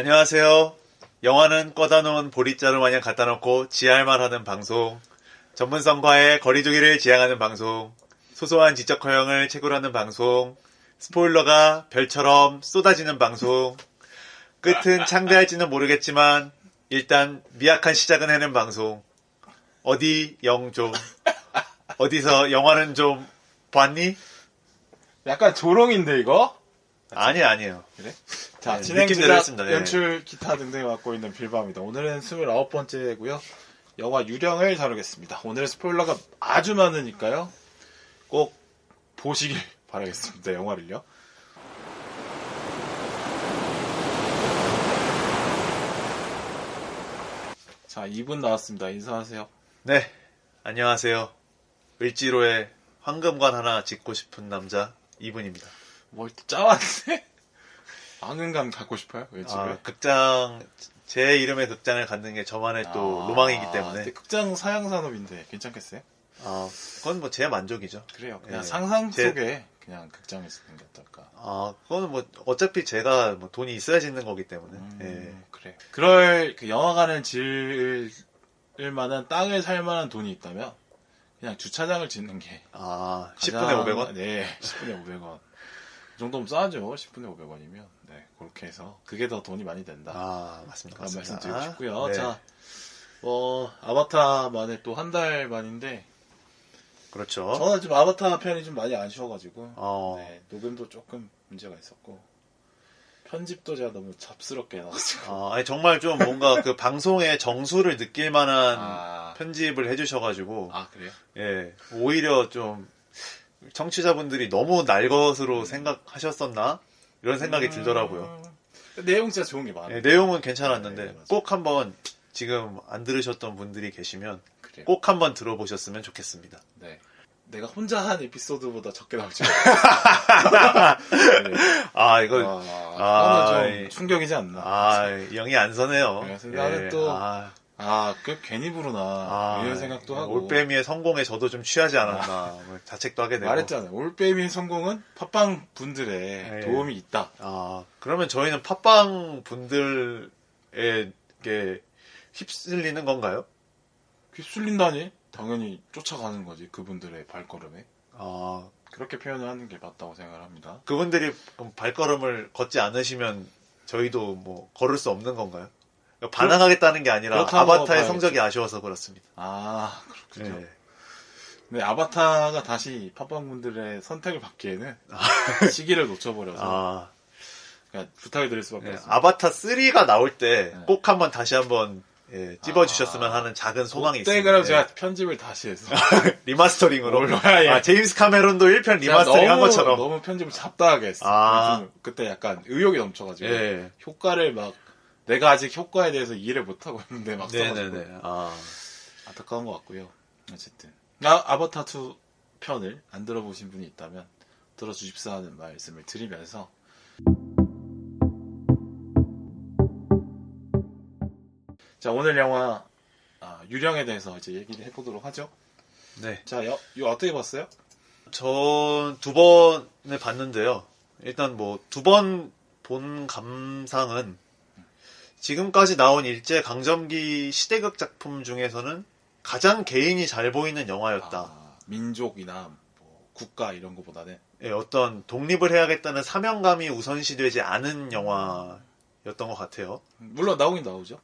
안녕하세요. 영화는 꺼다 놓은 보릿자루 마냥 갖다 놓고 지할만 하는 방송. 전문성과의 거리두기를 지향하는 방송. 소소한 지적 허용을 채굴하는 방송. 스포일러가 별처럼 쏟아지는 방송. 끝은 창대할지는 모르겠지만 일단 미약한 시작은 해낸 방송. 어디 영조. 어디서 영화는 좀 봤니? 약간 조롱인데 이거? 아니에요. 그래? 자, 네, 진행, 느낌대로 제작, 했습니다. 네. 연출, 기타 등등을 맡고 있는 빌바입니다. 오늘은 29번째고요. 영화 유령을 다루겠습니다. 오늘의 스포일러가 아주 많으니까요. 꼭 보시길 바라겠습니다. 영화를요. 자, 2분 나왔습니다. 인사하세요. 네, 안녕하세요. 을지로에 황금관 하나 짓고 싶은 남자 이분입니다. 뭐 짜왔네? 황금관 갖고 싶어요? 왜 집에? 극장, 제 이름의 극장을 갖는 게 저만의 또 로망이기 때문에. 근데 극장 사양산업인데 괜찮겠어요? 그건 뭐 제 만족이죠. 그래요. 그냥 예. 상상 속에 그냥 극장을 쓰는 게 어떨까? 그거는 뭐 어차피 제가 뭐 돈이 있어야 짓는 거기 때문에. 예. 그래. 그럴 그 영화관을 지을 만한 땅을 살 만한 돈이 있다면 그냥 주차장을 짓는 게 10분에 500원? 네, 10분에 500원. 그 정도면 싸죠. 10분에 500원이면. 네, 그렇게 해서 그게 더 돈이 많이 된다. 맞습니다. 그런 말씀드리고 싶고요. 네. 자, 아바타만에 또 한 달 만인데 그렇죠. 저는 좀 아바타 편이 좀 많이 아쉬워가지고 네, 녹음도 조금 문제가 있었고 편집도 제가 너무 잡스럽게 해놔가지고 아니 정말 좀 뭔가 그 방송의 정수를 느낄 만한 편집을 해주셔가지고 그래요? 예, 오히려 좀 청취자분들이 너무 날 것으로 생각하셨었나? 이런 생각이 들더라고요. 내용 진짜 좋은 게 많아요. 예, 내용은 괜찮았는데 네, 꼭 한번 지금 안 들으셨던 분들이 계시면 그래요. 꼭 한번 들어보셨으면 좋겠습니다. 네. 내가 혼자 한 에피소드보다 적게 나올지. 네. 이거 좀 충격이지 않나. 영이 안 서네요. 그래서 나는 또 그 괜히 부르나 이런 생각도 하고. 올빼미의 성공에 저도 좀 취하지 않았나 자책도 하게 되고. 말했잖아요. 올빼미의 성공은 팟빵 분들의 도움이 있다. 그러면 저희는 팟빵 분들에게 휩쓸리는 건가요? 휩쓸린다니? 당연히 쫓아가는 거지. 그분들의 발걸음에. 그렇게 표현을 하는 게 맞다고 생각을 합니다. 그분들이 발걸음을 걷지 않으시면 저희도 뭐 걸을 수 없는 건가요? 반항하겠다는 게 아니라 아바타의 성적이 아쉬워서 그렇습니다. 그렇군요. 네. 근데 아바타가 다시 팟빵분들의 선택을 받기에는 시기를 놓쳐버려서 그러니까 부탁을 드릴 수밖에 없습니다. 아바타 3가 나올 때 꼭 다시 한번 찝어주셨으면 하는 작은 소망이 있습니다. 그때 그럼 제가 편집을 다시 해서 리마스터링으로 제임스 카메론도 1편 리마스터링 한 것처럼 너무 편집을 잡다하게 했어. 그때 약간 의욕이 넘쳐가지고 효과를 막 내가 아직 효과에 대해서 이해를 못하고 있는데 막 써가지고 안타까운 것 같고요. 어쨌든 아바타 2 편을 안 들어보신 분이 있다면 들어주십사 하는 말씀을 드리면서 자, 오늘 영화 유령에 대해서 이제 얘기를 해보도록 하죠. 네. 자, 이거 어떻게 봤어요? 전 2번을 봤는데요. 일단 뭐 2번 본 감상은 지금까지 나온 일제 강점기 시대극 작품 중에서는 가장 개인이 잘 보이는 영화였다. 민족이나 뭐 국가 이런 거보다는 어떤 독립을 해야겠다는 사명감이 우선시되지 않은 영화였던 것 같아요. 물론 나오긴 나오죠.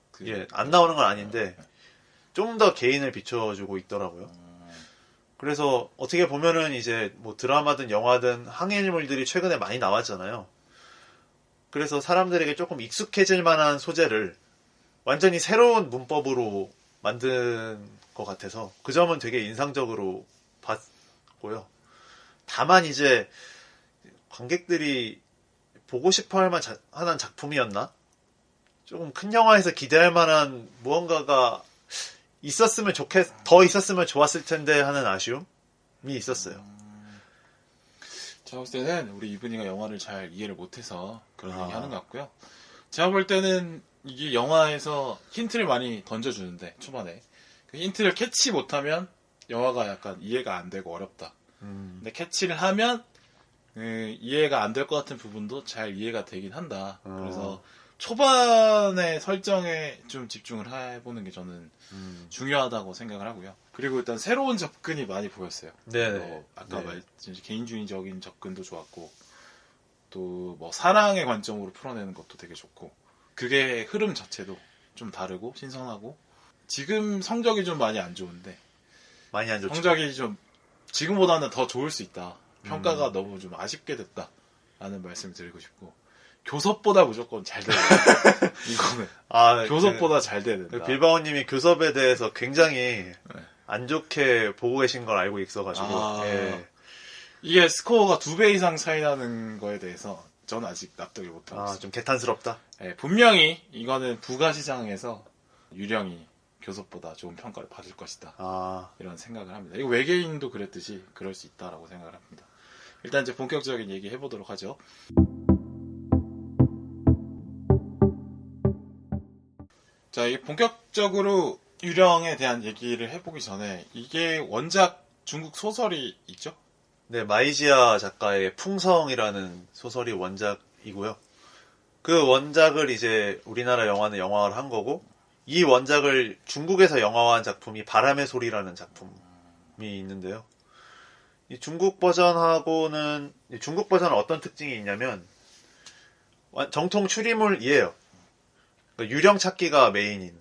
안 나오는 건 아닌데 좀 더 개인을 비춰주고 있더라고요. 그래서 어떻게 보면은 이제 뭐 드라마든 영화든 항해인물들이 최근에 많이 나왔잖아요. 그래서 사람들에게 조금 익숙해질 만한 소재를 완전히 새로운 문법으로 만든 것 같아서 그 점은 되게 인상적으로 봤고요. 다만 이제 관객들이 보고 싶어 할 만한 작품이었나? 조금 큰 영화에서 기대할 만한 무언가가 더 있었으면 좋았을 텐데 하는 아쉬움이 있었어요. 제가 볼 때는 우리 이분이가 영화를 잘 이해를 못해서 그런 얘기 하는 것 같고요. 제가 볼 때는 이게 영화에서 힌트를 많이 던져주는데 초반에 그 힌트를 캐치 못하면 영화가 약간 이해가 안 되고 어렵다. 근데 캐치를 하면 이해가 안 될 것 같은 부분도 잘 이해가 되긴 한다. 그래서 초반의 설정에 좀 집중을 해보는 게 저는 중요하다고 생각을 하고요. 그리고 일단 새로운 접근이 많이 보였어요. 네. 아까 말했듯이 개인주의적인 접근도 좋았고, 또 뭐 사랑의 관점으로 풀어내는 것도 되게 좋고, 그게 흐름 자체도 좀 다르고 신선하고, 지금 성적이 좀 많이 안 좋은데, 많이 안 좋죠. 성적이 좀 지금보다는 더 좋을 수 있다. 평가가 너무 좀 아쉽게 됐다. 라는 말씀을 드리고 싶고, 교섭보다 무조건 잘 돼야 된다. 이거는. 교섭보다 잘 돼야 된다. 빌바오님이 교섭에 대해서 굉장히 안 좋게 보고 계신 걸 알고 있어가지고. 이게 스코어가 2배 이상 차이 나는 거에 대해서 저는 아직 납득을 못하고 있어요. 좀 개탄스럽다? 분명히 이거는 부가시장에서 유령이 교섭보다 좋은 평가를 받을 것이다. 이런 생각을 합니다. 이거 외계인도 그랬듯이 그럴 수 있다라고 생각을 합니다. 일단 이제 본격적인 얘기 해보도록 하죠. 자, 이 본격적으로 유령에 대한 얘기를 해보기 전에 이게 원작 중국 소설이 있죠? 네, 마이지아 작가의 풍성이라는 소설이 원작이고요. 그 원작을 이제 우리나라 영화는 영화화를 한 거고, 이 원작을 중국에서 영화화한 작품이 바람의 소리라는 작품이 있는데요. 이 중국 버전은 어떤 특징이 있냐면 정통 추리물이에요. 그러니까 유령 찾기가 메인인.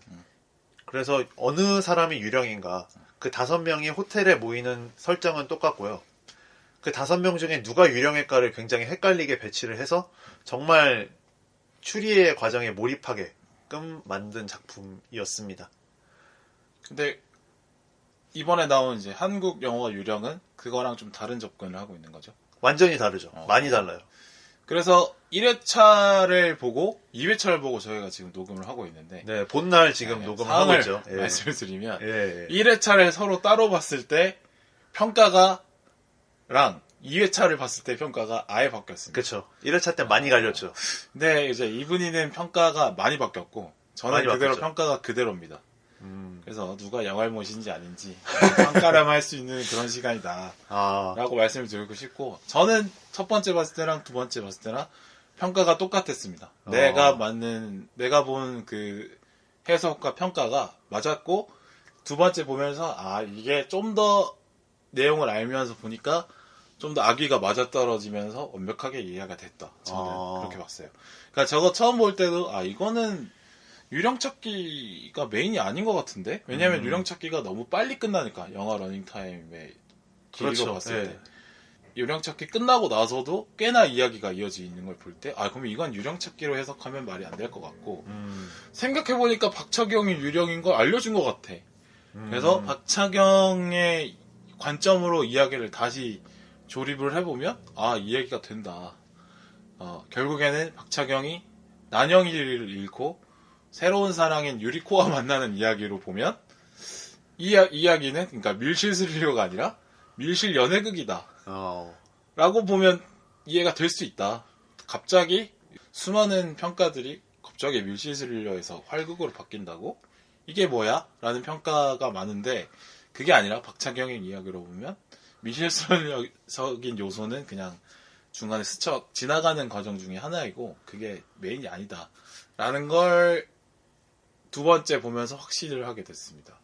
그래서 어느 사람이 유령인가, 그 5명이 호텔에 모이는 설정은 똑같고요. 그 5명 중에 누가 유령일까를 굉장히 헷갈리게 배치를 해서 정말 추리의 과정에 몰입하게끔 만든 작품이었습니다. 근데 이번에 나온 이제 한국 영화 유령은 그거랑 좀 다른 접근을 하고 있는 거죠? 완전히 다르죠. 많이 달라요. 그래서 1회차를 보고 2회차를 보고 저희가 지금 녹음을 하고 있는데, 네, 본날 지금 녹음을 하고 있죠. 말씀을 드리면 1회차를 서로 따로 봤을 때 평가가 2회차를 봤을 때 평가가 아예 바뀌었습니다. 그렇죠. 1회차 때 많이 갈렸죠. 근데 이제 이분이는 평가가 많이 바뀌었고 저는 많이 그대로 바뀌었죠. 평가가 그대로입니다. 그래서 누가 영알못인지 아닌지 평가를 수 있는 그런 시간이다 라고 말씀을 드리고 싶고, 저는 첫 번째 봤을 때랑 두 번째 봤을 때랑 평가가 똑같았습니다. 내가 본 그 해석과 평가가 맞았고, 두 번째 보면서 이게 좀 더 내용을 알면서 보니까 좀 더 악의가 맞아떨어지면서 완벽하게 이해가 됐다. 저는 그렇게 봤어요. 그러니까 저거 처음 볼 때도 이거는 유령 찾기가 메인이 아닌 것 같은데? 왜냐면 유령 찾기가 너무 빨리 끝나니까, 영화 러닝타임에 길이로 그렇죠. 봤을 때. 유령 찾기 끝나고 나서도 꽤나 이야기가 이어져 있는 걸 볼 때, 그러면 이건 유령 찾기로 해석하면 말이 안 될 것 같고, 생각해보니까 박차경이 유령인 걸 알려준 것 같아. 그래서 박차경의 관점으로 이야기를 다시 조립을 해보면, 이야기가 된다. 결국에는 박차경이 난영이를 잃고 새로운 사랑인 유리코와 만나는 이야기로 보면, 이야기는 그러니까 밀실 스릴러가 아니라 밀실 연애극이다 라고 보면 이해가 될 수 있다. 갑자기 수많은 평가들이 갑자기 밀실 스릴러에서 활극으로 바뀐다고? 이게 뭐야? 라는 평가가 많은데, 그게 아니라 박차경의 이야기로 보면 밀실 스릴러적인 요소는 그냥 중간에 스쳐 지나가는 과정 중에 하나이고, 그게 메인이 아니다 라는 걸 두 번째 보면서 확신을 하게 됐습니다.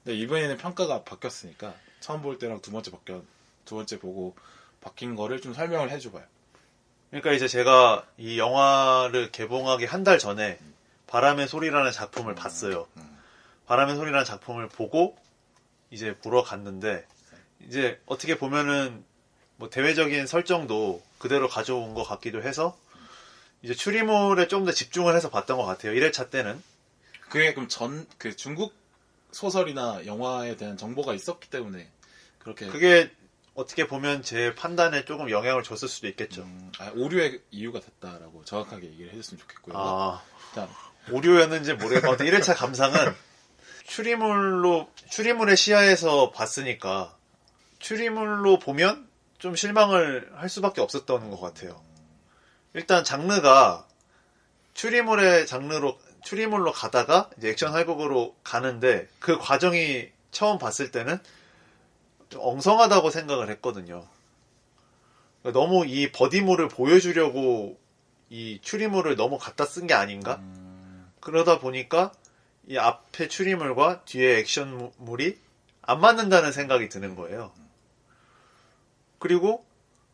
근데 이번에는 평가가 바뀌었으니까 처음 볼 때랑 두 번째 보고 바뀐 거를 좀 설명을 해줘봐요. 그러니까 이제 제가 이 영화를 개봉하기 한 달 전에 바람의 소리라는 작품을 봤어요. 바람의 소리라는 작품을 보고 이제 보러 갔는데, 이제 어떻게 보면은 뭐 대외적인 설정도 그대로 가져온 것 같기도 해서 이제 추리물에 좀 더 집중을 해서 봤던 것 같아요. 1회차 때는. 그게 그럼 그 중국 소설이나 영화에 대한 정보가 있었기 때문에 그렇게. 그게 어떻게 보면 제 판단에 조금 영향을 줬을 수도 있겠죠. 오류의 이유가 됐다라고 정확하게 얘기를 해줬으면 좋겠고요. 일단 오류였는지 모르겠고 1회차 감상은 추리물의 시야에서 봤으니까 추리물로 보면 좀 실망을 할 수밖에 없었던 것 같아요. 일단 장르가 추리물로 가다가 이제 액션 활극으로 가는데, 그 과정이 처음 봤을 때는 좀 엉성하다고 생각을 했거든요. 너무 이 버디물을 보여주려고 이 추리물을 너무 갖다 쓴 게 아닌가? 그러다 보니까 이 앞에 추리물과 뒤에 액션물이 안 맞는다는 생각이 드는 거예요. 그리고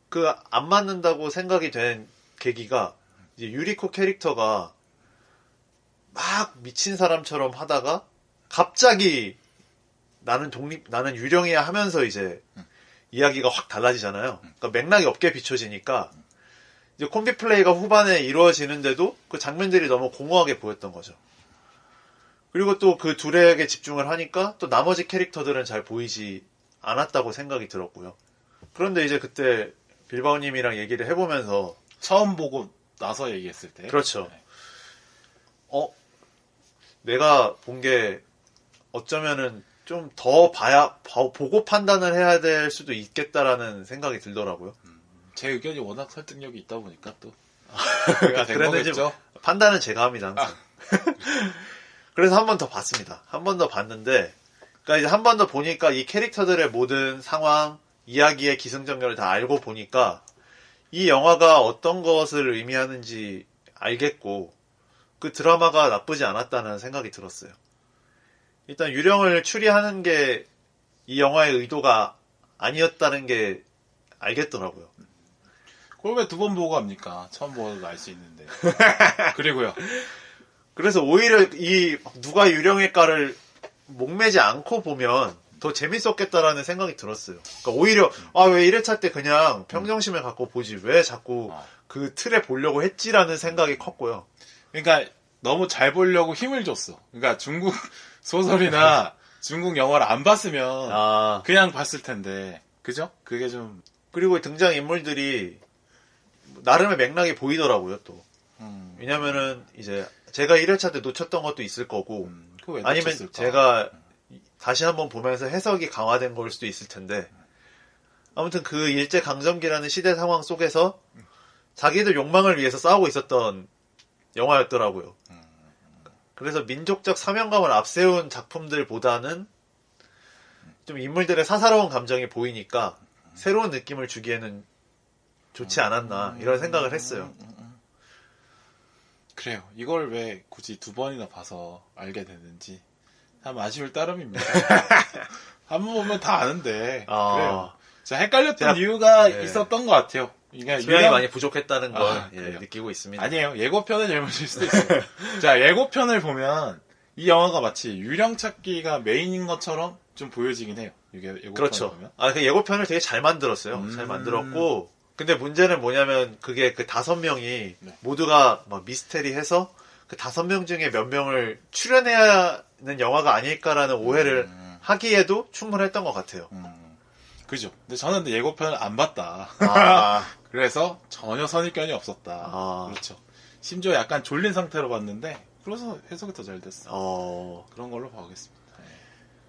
그 안 맞는다고 생각이 된 계기가 이제 유리코 캐릭터가 막 미친 사람처럼 하다가 갑자기 나는 유령이야 하면서 이제 이야기가 확 달라지잖아요. 그러니까 맥락이 없게 비춰지니까 이제 콤비 플레이가 후반에 이루어지는데도 그 장면들이 너무 공허하게 보였던 거죠. 그리고 또 그 둘에게 집중을 하니까 또 나머지 캐릭터들은 잘 보이지 않았다고 생각이 들었고요. 그런데 이제 그때 빌바오님이랑 얘기를 해보면서 처음 보고 나서 얘기했을 때 그렇죠. 내가 본 게 어쩌면은 좀 더 보고 판단을 해야 될 수도 있겠다라는 생각이 들더라고요. 제 의견이 워낙 설득력이 있다 보니까 또 그랬는지 판단은 제가 합니다 항상. 그래서 한 번 더 봤습니다. 한 번 더 봤는데, 그러니까 이제 한 번 더 보니까 이 캐릭터들의 모든 상황, 이야기의 기승전결을 다 알고 보니까 이 영화가 어떤 것을 의미하는지 알겠고 그 드라마가 나쁘지 않았다는 생각이 들었어요. 일단 유령을 추리하는 게 이 영화의 의도가 아니었다는 게 알겠더라고요. 그걸 왜 두 번 보고 합니까? 처음 보고 알 수 있는데. 그리고요. 그래서 오히려 누가 유령일까를 목매지 않고 보면 더 재밌었겠다라는 생각이 들었어요. 그러니까 오히려 왜 1회차 때 그냥 평정심을 갖고 보지 왜 자꾸 그 틀에 보려고 했지라는 생각이 컸고요. 그러니까 너무 잘 보려고 힘을 줬어. 그러니까 중국 소설이나 중국 영화를 안 봤으면 그냥 봤을 텐데. 그죠? 그게 좀. 그리고 등장 인물들이 나름의 맥락이 보이더라고요, 또. 왜냐면은 이제 제가 1회차 때 놓쳤던 것도 있을 거고 아니면 제가 다시 한번 보면서 해석이 강화된 걸 수도 있을 텐데 아무튼 그 일제강점기라는 시대 상황 속에서 자기들 욕망을 위해서 싸우고 있었던 영화였더라고요. 그래서 민족적 사명감을 앞세운 작품들보다는 좀 인물들의 사사로운 감정이 보이니까 새로운 느낌을 주기에는 좋지 않았나 이런 생각을 했어요. 그래요. 이걸 왜 굳이 두 번이나 봐서 알게 됐는지 참 아쉬울 따름입니다. 한 번 보면 다 아는데 그래요. 제가 헷갈렸던 이유가 있었던 것 같아요. 수량이 많이 부족했다는 걸 느끼고 있습니다. 아니에요. 예고편을 잘못일 수도 있어요. 자, 예고편을 보면 이 영화가 마치 유령 찾기가 메인인 것처럼 좀 보여지긴 해요. 예고편을 그렇죠. 보면. 그 예고편을 되게 잘 만들었어요. 잘 만들었고 근데 문제는 뭐냐면 그게 그 5명이 모두가 막 미스테리해서 그 5명 중에 몇 명을 출연해야 하는 영화가 아닐까라는 오해를 하기에도 충분했던 것 같아요. 그죠. 근데 저는 예고편을 안 봤다. 그래서 전혀 선입견이 없었다. 그렇죠. 심지어 약간 졸린 상태로 봤는데 그래서 해석이 더 잘 됐어. 그런 걸로 봐보겠습니다.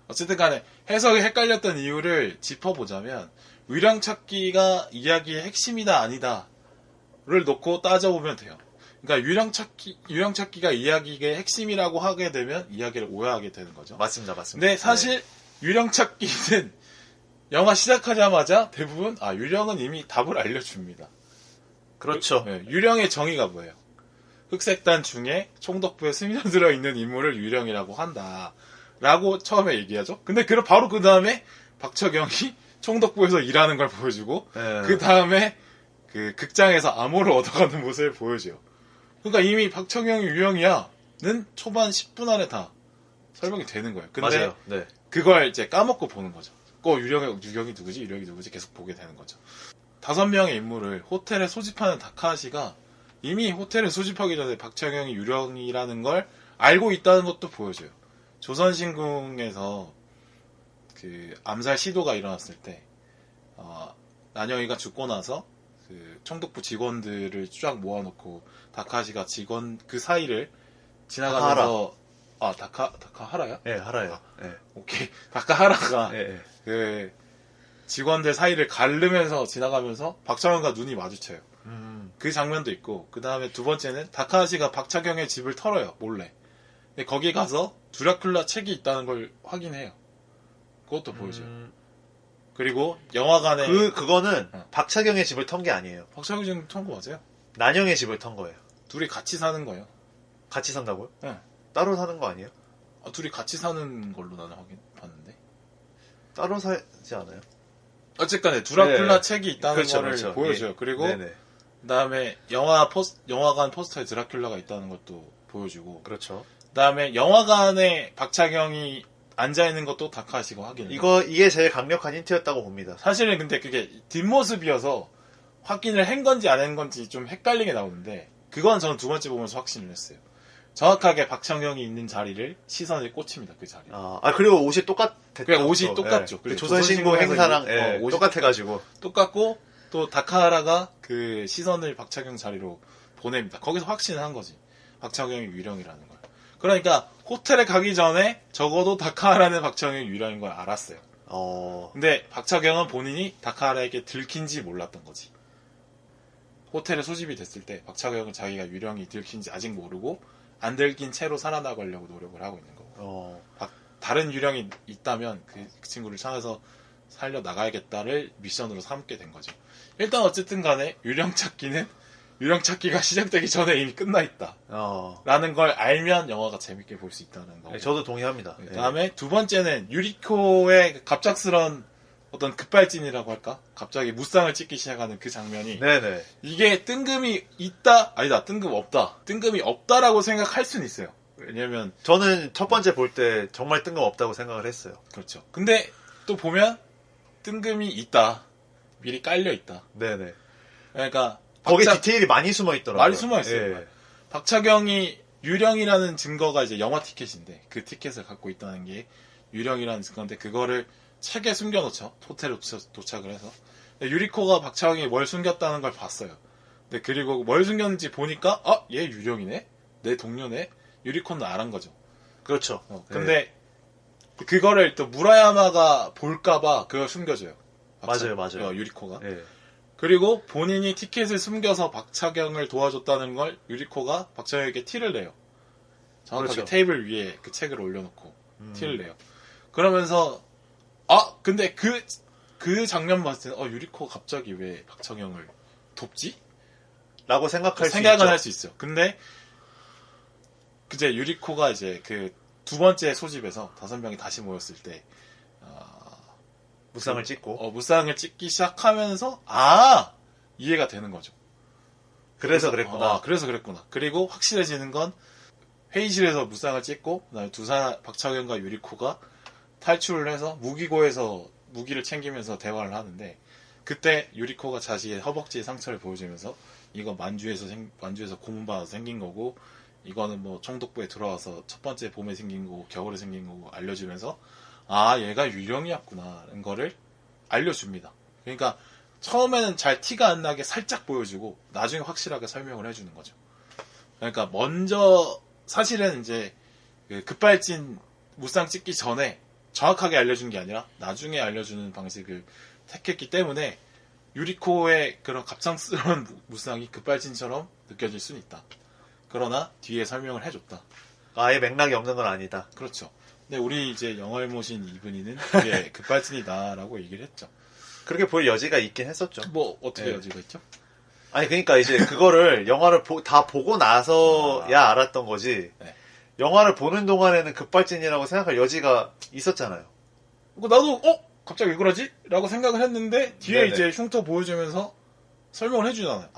어쨌든 간에 해석이 헷갈렸던 이유를 짚어보자면 유령 찾기가 이야기의 핵심이다 아니다를 놓고 따져보면 돼요. 그러니까 유령 찾기가 이야기의 핵심이라고 하게 되면 이야기를 오해하게 되는 거죠. 맞습니다. 근데 사실 유령 찾기는 영화 시작하자마자 대부분 유령은 이미 답을 알려줍니다. 그렇죠. 유령의 정의가 뭐예요? 흑색단 중에 총독부에 스며들어 있는 인물을 유령이라고 한다. 라고 처음에 얘기하죠. 근데 바로 그 다음에 박철경이 총독부에서 일하는 걸 보여주고 그 다음에 그 극장에서 암호를 얻어가는 모습을 보여줘요. 그러니까 이미 박철경이 유령이야는 초반 10분 안에 다 설명이 되는 거예요. 근데 맞아요. 네. 그걸 이제 까먹고 보는 거죠. 유령이 누구지? 유령이 누구지? 계속 보게 되는 거죠. 5명의 인물을 호텔에 소집하는 다카하시가 이미 호텔에 소집하기 전에 박철경이 유령이라는 걸 알고 있다는 것도 보여줘요. 조선신궁에서 그 암살 시도가 일어났을 때 난영이가 죽고 나서 그 총독부 직원들을 쫙 모아놓고 다카하시가 그 사이를 지나가면서 다카하라야? 네, 하라요. 네. 오케이. 다카하라가 그 직원들 사이를 가르면서 지나가면서 박철경과 눈이 마주쳐요. 그 장면도 있고 그 다음에 두 번째는 다카하시가 박철경의 집을 털어요. 몰래. 근데 거기 가서 드라큘라 책이 있다는 걸 확인해요. 그것도 보여줘요. 그리고 영화관에 그거는 박철경의 집을 턴 게 아니에요. 박철경 턴 거 맞아요? 난영의 집을 턴 거예요. 둘이 같이 사는 거예요. 같이 산다고요? 네. 따로 사는 거 아니에요? 둘이 같이 사는 걸로 나는 봤는데. 따로 사지 않아요? 어쨌든 드라큘라 네. 책이 있다는 그렇죠, 거를 그렇죠. 보여줘요. 예. 그리고 네네. 그다음에 영화관 포스터에 드라큘라가 있다는 것도 보여주고. 그렇죠. 그다음에 영화관에 박찬경이 앉아 있는 것도 다카시가 확인. 이게 제일 강력한 힌트였다고 봅니다. 사실은 근데 그게 뒷모습이어서 확인을 한 건지 안 한 건지 좀 헷갈리게 나오는데 그건 저는 두 번째 보면서 확신을 했어요. 정확하게 박찬경이 있는 자리를 시선이 꽂힙니다. 그 자리. 그리고 옷이 똑같았죠. 그냥 옷이 똑같죠. 그 조선신고 행사랑 옷이 똑같아가지고 똑같고 또 다카하라가 그 시선을 박찬경 자리로 보냅니다. 거기서 확신을 한 거지. 박찬경이 유령이라는 걸. 그러니까 호텔에 가기 전에 적어도 다카하라는 박찬경이 유령인 걸 알았어요. 근데 박찬경은 본인이 다카하라에게 들킨지 몰랐던 거지. 호텔에 소집이 됐을 때 박찬경은 자기가 유령이 들킨지 아직 모르고 안 들킨 채로 살아나가려고 노력을 하고 있는 거고. 다른 유령이 있다면 그 친구를 찾아서 살려나가야겠다를 미션으로 삼게 된 거죠. 일단 어쨌든 간에 유령 찾기가 시작되기 전에 이미 끝나 있다. 라는 걸 알면 영화가 재밌게 볼 수 있다는 거. 네, 저도 동의합니다. 그 다음에 두 번째는 유리코의 갑작스런 어떤 급발진이라고 할까? 갑자기 무쌍을 찍기 시작하는 그 장면이. 네네. 이게 뜬금이 있다? 아니다. 뜬금 없다. 뜬금이 없다라고 생각할 수는 있어요. 왜냐면. 저는 첫 번째 볼 때 정말 뜬금없다고 생각을 했어요. 그렇죠. 근데 또 보면 뜬금이 있다. 미리 깔려 있다. 네네. 그러니까. 거기 디테일이 많이 숨어 있더라고요. 많이 숨어 있어요. 예. 박찬경이 유령이라는 증거가 이제 영화 티켓인데 그 티켓을 갖고 있다는 게 유령이라는 증거인데 그거를 책에 숨겨놓죠. 호텔에 도착을 해서. 유리코가 박찬경이 뭘 숨겼다는 걸 봤어요. 근데 그리고 뭘 숨겼는지 보니까 얘 유령이네? 내 동료네? 유리코는 알은 거죠. 그렇죠. 근데 그거를 또 무라야마가 볼까봐 그걸 숨겨줘요. 맞아요. 유리코가. 네. 그리고 본인이 티켓을 숨겨서 박찬경을 도와줬다는 걸 유리코가 박찬경에게 티를 내요. 정확하게 그렇죠. 테이블 위에 그 책을 올려놓고 티를 내요. 그러면서 근데 그 장면 봤을 때는 유리코가 갑자기 왜 박찬경을 돕지? 라고 생각은 할 수 있어요. 근데 그제 유리코가 이제 그 두 번째 소집에서 5명이 다시 모였을 때 무쌍을 찍고 무쌍을 찍기 시작하면서 이해가 되는 거죠. 그래서 그랬구나. 그래서 그랬구나. 그리고 확실해지는 건 회의실에서 무쌍을 찍고 그다음에 박찬경과 유리코가 탈출을 해서 무기고에서 무기를 챙기면서 대화를 하는데 그때 유리코가 자신의 허벅지에 상처를 보여주면서 이거 만주에서 고문 받아서 생긴 거고 이거는 뭐 총독부에 들어와서 첫 번째 봄에 생긴 거고 겨울에 생긴 거고 알려주면서 얘가 유령이었구나라는 거를 알려줍니다. 그러니까 처음에는 잘 티가 안 나게 살짝 보여주고 나중에 확실하게 설명을 해주는 거죠. 그러니까 먼저 사실은 이제 그 급발진 무쌍 찍기 전에 정확하게 알려준 게 아니라 나중에 알려주는 방식을 택했기 때문에 유리코의 그런 갑상스러운 무쌍이 급발진처럼 느껴질 수는 있다. 그러나 뒤에 설명을 해줬다. 아예 맥락이 없는 건 아니다. 그렇죠. 근데 우리 이제 영화를 모신 이분이는 그게 급발진이다라고 얘기를 했죠. 그렇게 볼 여지가 있긴 했었죠. 뭐 어떻게 여지가 있죠? 아니 그러니까 이제 그거를 영화를 다 보고 나서야 알았던 거지. 네. 영화를 보는 동안에는 급발진이라고 생각할 여지가 있었잖아요. 나도 갑자기 왜 그러지? 라고 생각을 했는데 뒤에 네네. 이제 흉터 보여주면서 설명을 해주잖아요.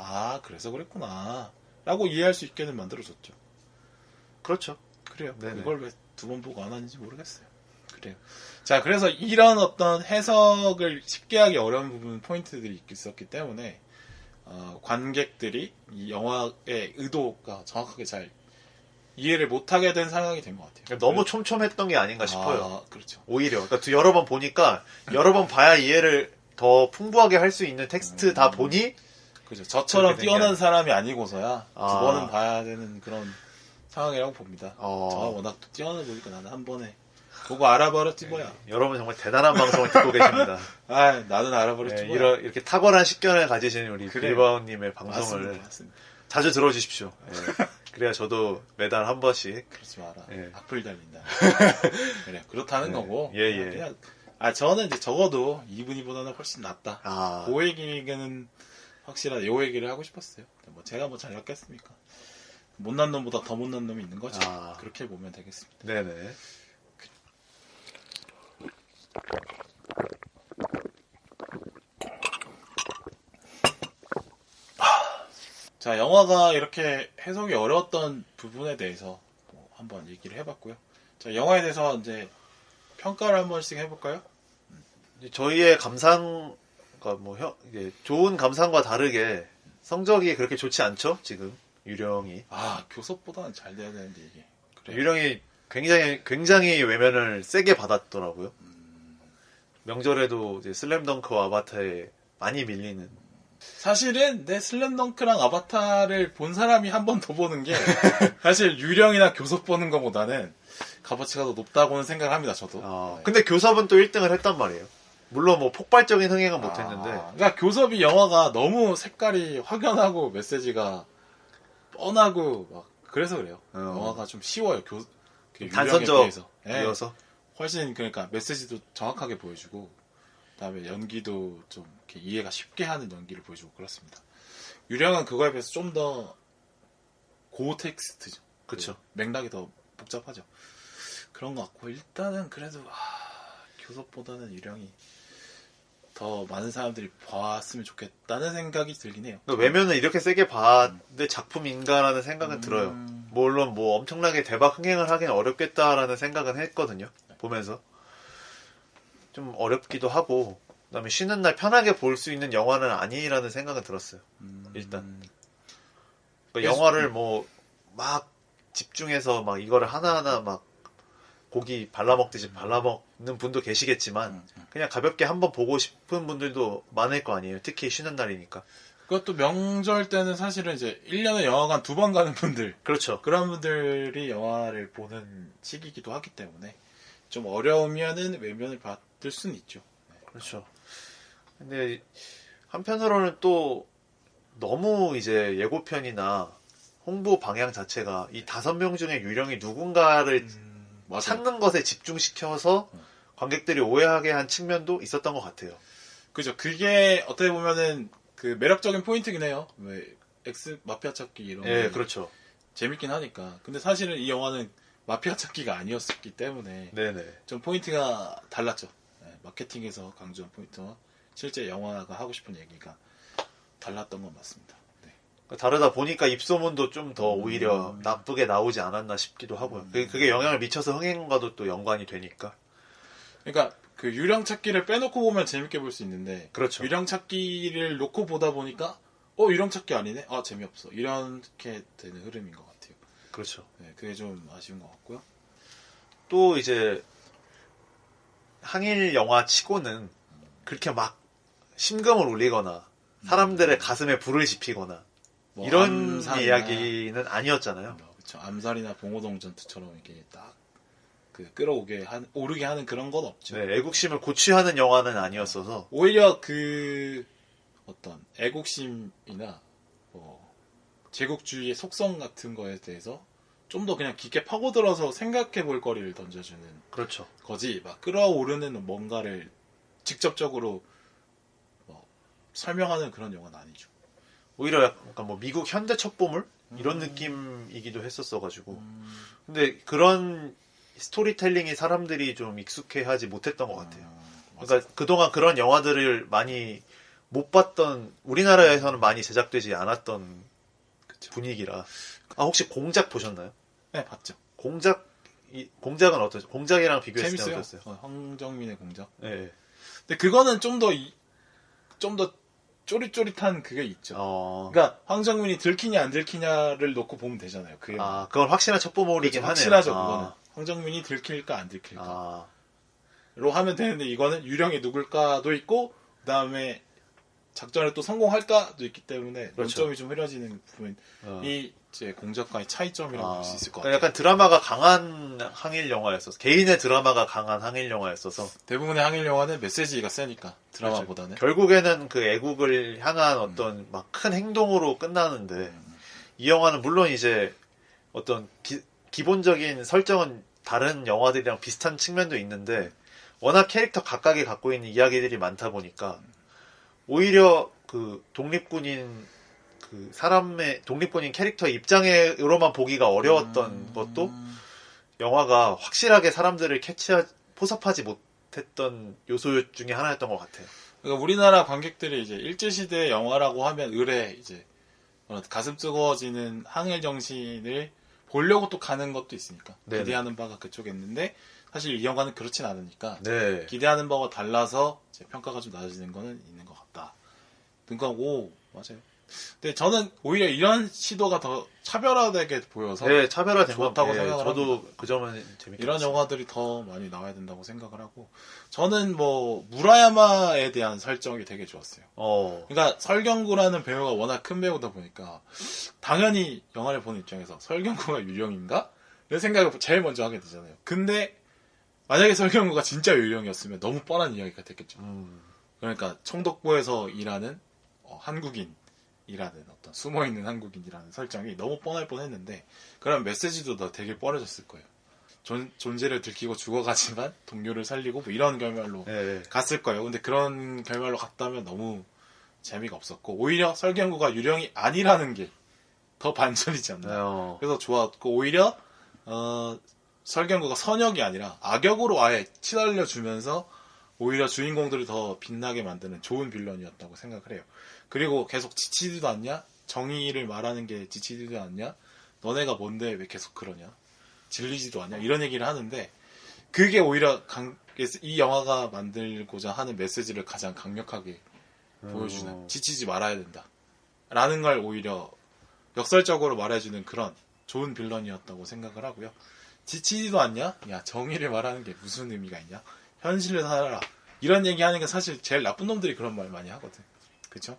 그래서 그랬구나 라고 이해할 수 있게는 만들어줬죠. 그렇죠. 그래요. 네네. 이걸 왜 두 번 보고 안 하는지 모르겠어요. 그래요. 자, 그래서 이런 어떤 해석을 쉽게 하기 어려운 부분 포인트들이 있었기 때문에 관객들이 이 영화의 의도가 정확하게 잘 이해를 못하게 된 상황이 된 것 같아요. 너무 촘촘했던 게 아닌가 싶어요. 그렇죠. 오히려 그러니까 여러 번 보니까 여러 번 봐야 이해를 더 풍부하게 할 수 있는 텍스트 다 보니 그죠. 저처럼 뛰어난 사람이 아니고서야 두 번은 봐야 되는 그런 상황이라고 봅니다. 저가 워낙 뛰어나 보니까 나는 한 번에 보고 알아버렸지 뭐야. 여러분 정말 대단한 방송을 듣고 계십니다. 나는 알아버렸지 뭐야. 이렇게 탁월한 식견을 가지신 우리 빌바오님의 방송을 맞습니다. 자주 들어주십시오. 그래야 저도 매달 한 번씩. 그러지 마라. 악플 달린다. 그래, 그렇다는 네. 거고. 예. 그냥, 저는 이제 적어도 이분이보다는 훨씬 낫다. 아. 그 얘기는 확실한 요 얘기를 하고 싶었어요. 뭐 제가 뭐 잘났겠습니까? 못난 놈보다 더 못난 놈이 있는 거죠. 그렇게 보면 되겠습니다. 네네. 자, 영화가 이렇게 해석이 어려웠던 부분에 대해서 뭐 한번 얘기를 해봤고요. 자, 영화에 대해서 이제 평가를 한 번씩 해볼까요? 저희의 감상, 그러니까 뭐 이게 좋은 감상과 다르게 성적이 그렇게 좋지 않죠? 지금 유령이. 교섭보다는 잘 돼야 되는데 이게. 그래요. 유령이 굉장히 외면을 세게 받았더라고요. 명절에도 이제 슬램덩크와 아바타에 많이 밀리는. 사실은 내 슬램덩크랑 아바타를 본 사람이 한 번 더 보는 게 사실 유령이나 교섭 보는 것보다는 값어치가 더 높다고는 생각을 합니다. 저도. 네. 근데 교섭은 또 1등을 했단 말이에요. 물론 뭐 폭발적인 흥행은 못했는데. 그러니까 교섭이 영화가 너무 색깔이 확연하고 메시지가 뻔하고 막 그래서 그래요. 영화가 좀 쉬워요. 단선적이어서. 네. 훨씬 그러니까 메시지도 정확하게 보여주고 그다음에 연기도 좀 이렇게 이해가 쉽게 하는 연기를 보여주고 그렇습니다. 유령은 그거에 비해서 좀 더 고텍스트죠. 그렇죠. 맥락이 더 복잡하죠. 그런 것 같고 일단은 그래도 교섭보다는 유령이 더 많은 사람들이 봤으면 좋겠다는 생각이 들긴 해요. 그러니까 외면은 이렇게 세게 봤는데 작품인가라는 생각은 들어요. 물론 뭐 엄청나게 대박 흥행을 하기는 어렵겠다라는 생각은 했거든요. 보면서 좀 어렵기도 하고 그다음에 쉬는 날 편하게 볼 수 있는 영화는 아니라는 생각은 들었어요. 일단 그러니까 영화를 뭐 막 집중해서 막 이거를 하나하나 막 고기 발라먹듯이 발라먹는 분도 계시겠지만 그냥 가볍게 한번 보고 싶은 분들도 많을 거 아니에요. 특히 쉬는 날이니까. 그것도 명절 때는 사실은 이제 1년에 영화관 2번 가는 분들. 그렇죠. 그런 분들이 영화를 보는 시기이기도 하기 때문에 좀 어려우면은 외면을 받을 수는 있죠. 그렇죠. 근데 한편으로는 또 너무 이제 예고편이나 홍보 방향 자체가 이 5명 중에 유령이 누군가를 찾는 것에 집중시켜서 관객들이 오해하게 한 측면도 있었던 것 같아요. 그죠. 그게 어떻게 보면은 그 매력적인 포인트긴 해요. 왜 엑스 마피아 찾기 이런 예, 그렇죠. 재밌긴 하니까. 근데 사실은 이 영화는 마피아 찾기가 아니었기 때문에 네네. 좀 포인트가 달랐죠. 네, 마케팅에서 강조한 포인트와 실제 영화가 하고 싶은 얘기가 달랐던 건 맞습니다. 네. 다르다 보니까 입소문도 좀 더 오히려 나쁘게 나오지 않았나 싶기도 하고요. 그게 영향을 미쳐서 흥행과도 또 연관이 되니까. 그러니까 그 유령 찾기를 빼놓고 보면 재밌게 볼 수 있는데 그렇죠. 유령 찾기를 놓고 보다 보니까 유령 찾기 아니네? 재미없어. 이렇게 되는 흐름인 것 같아요. 그렇죠. 네, 그게 좀 아쉬운 것 같고요. 또 이제 항일 영화 치고는 그렇게 막 심금을 울리거나 사람들의 가슴에 불을 지피거나 뭐 이런 이야기는 아니었잖아요. 그렇죠. 암살이나 봉오동 전투처럼 이렇게 딱 끌어오게 오르게 하는 그런 건 없죠. 네, 애국심을 고취하는 영화는 아니었어서 오히려 어떤 애국심이나 뭐 제국주의의 속성 같은 거에 대해서 좀 더 그냥 깊게 파고들어서 생각해 볼 거리를 던져주는 그렇죠. 거지. 막 끌어오르는 뭔가를 직접적으로 설명하는 그런 영화는 아니죠. 오히려 약간 뭐 미국 현대 첩보물 이런 느낌이기도 했었어가지고 근데 그런 스토리텔링이 사람들이 좀 익숙해하지 못했던 것 같아요. 그러니까 그동안 그런 영화들을 많이 못 봤던 우리나라에서는 많이 제작되지 않았던 분위기라. 혹시 공작 보셨나요? 네, 봤죠. 공작은 어떠죠? 공작이랑 비교했을 때 어땠어요? 황정민의 공작. 네. 근데 그거는 좀 더 쪼릿쪼릿한 그게 있죠. 그러니까 황정민이 들키냐 안 들키냐를 놓고 보면 되잖아요. 그건 확실한 첩보물이긴 하네요. 확실하죠. 그거는 황정민이 들킬까 안 들킬까 로 하면 되는데 이거는 유령이 누굴까도 있고 그다음에 작전을 또 성공할까도 있기 때문에 그렇죠. 논점이 좀 흐려지는 부분이 이제 공작과의 차이점이라고 볼 수 있을 것 같아요. 약간 드라마가 강한 항일 영화였어서 개인의 드라마가 강한 항일 영화였어서 대부분의 항일 영화는 메시지가 세니까 드라마보다는 그렇죠. 결국에는 그 애국을 향한 어떤 막 큰 행동으로 끝나는데 이 영화는 물론 이제 어떤 기본적인 설정은 다른 영화들이랑 비슷한 측면도 있는데 워낙 캐릭터 각각이 갖고 있는 이야기들이 많다 보니까 오히려 그 독립군인 그 사람의 독립군인 캐릭터 입장으로만 보기가 어려웠던 것도 영화가 확실하게 사람들을 포섭하지 못했던 요소 중에 하나였던 것 같아요. 그러니까 우리나라 관객들이 이제 일제시대 영화라고 하면 을에 이제 가슴 뜨거워지는 항일 정신을 보려고 또 가는 것도 있으니까 네네. 기대하는 바가 그쪽에 있는데 사실 이 영화는 그렇진 않으니까 네. 기대하는 바와 달라서 이제 평가가 좀 낮아지는 거는 있는 것 같다. 등가고 맞아요. 근데 저는 오히려 이런 시도가 더 차별화되게 보여서 네, 차별화된 좋다고 생각을 저도 합니다. 그 점은 재밌게 이런 봤어요. 영화들이 더 많이 나와야 된다고 생각을 하고 저는 뭐 무라야마에 대한 설정이 되게 좋았어요. 그러니까 설경구라는 배우가 워낙 큰 배우다 보니까 당연히 영화를 보는 입장에서 설경구가 유령인가? 이런 생각을 제일 먼저 하게 되잖아요. 근데 만약에 설경구가 진짜 유령이었으면 너무 뻔한 이야기가 됐겠죠. 그러니까 총독부에서 일하는 한국인이라는 어떤 숨어있는 한국인이라는 설정이 너무 뻔할 뻔했는데 그런 메시지도 더 되게 뻔해졌을 거예요. 존재를 들키고 죽어가지만 동료를 살리고 뭐 이런 결말로 네. 갔을 거예요. 근데 그런 결말로 갔다면 너무 재미가 없었고 오히려 설경구가 유령이 아니라는 게 더 반전이지 않나. 그래서 좋았고 오히려 설경구가 선역이 아니라 악역으로 아예 치달려주면서 오히려 주인공들을 더 빛나게 만드는 좋은 빌런이었다고 생각을 해요. 그리고 계속 지치지도 않냐? 정의를 말하는 게 지치지도 않냐? 너네가 뭔데 왜 계속 그러냐? 질리지도 않냐? 이런 얘기를 하는데 그게 오히려 이 영화가 만들고자 하는 메시지를 가장 강력하게 보여주는 지치지 말아야 된다. 라는 걸 오히려 역설적으로 말해주는 그런 좋은 빌런이었다고 생각을 하고요. 지치지도 않냐? 야 정의를 말하는 게 무슨 의미가 있냐? 현실을 살아라. 이런 얘기하는 게 사실 제일 나쁜 놈들이 그런 말 많이 하거든. 그렇죠?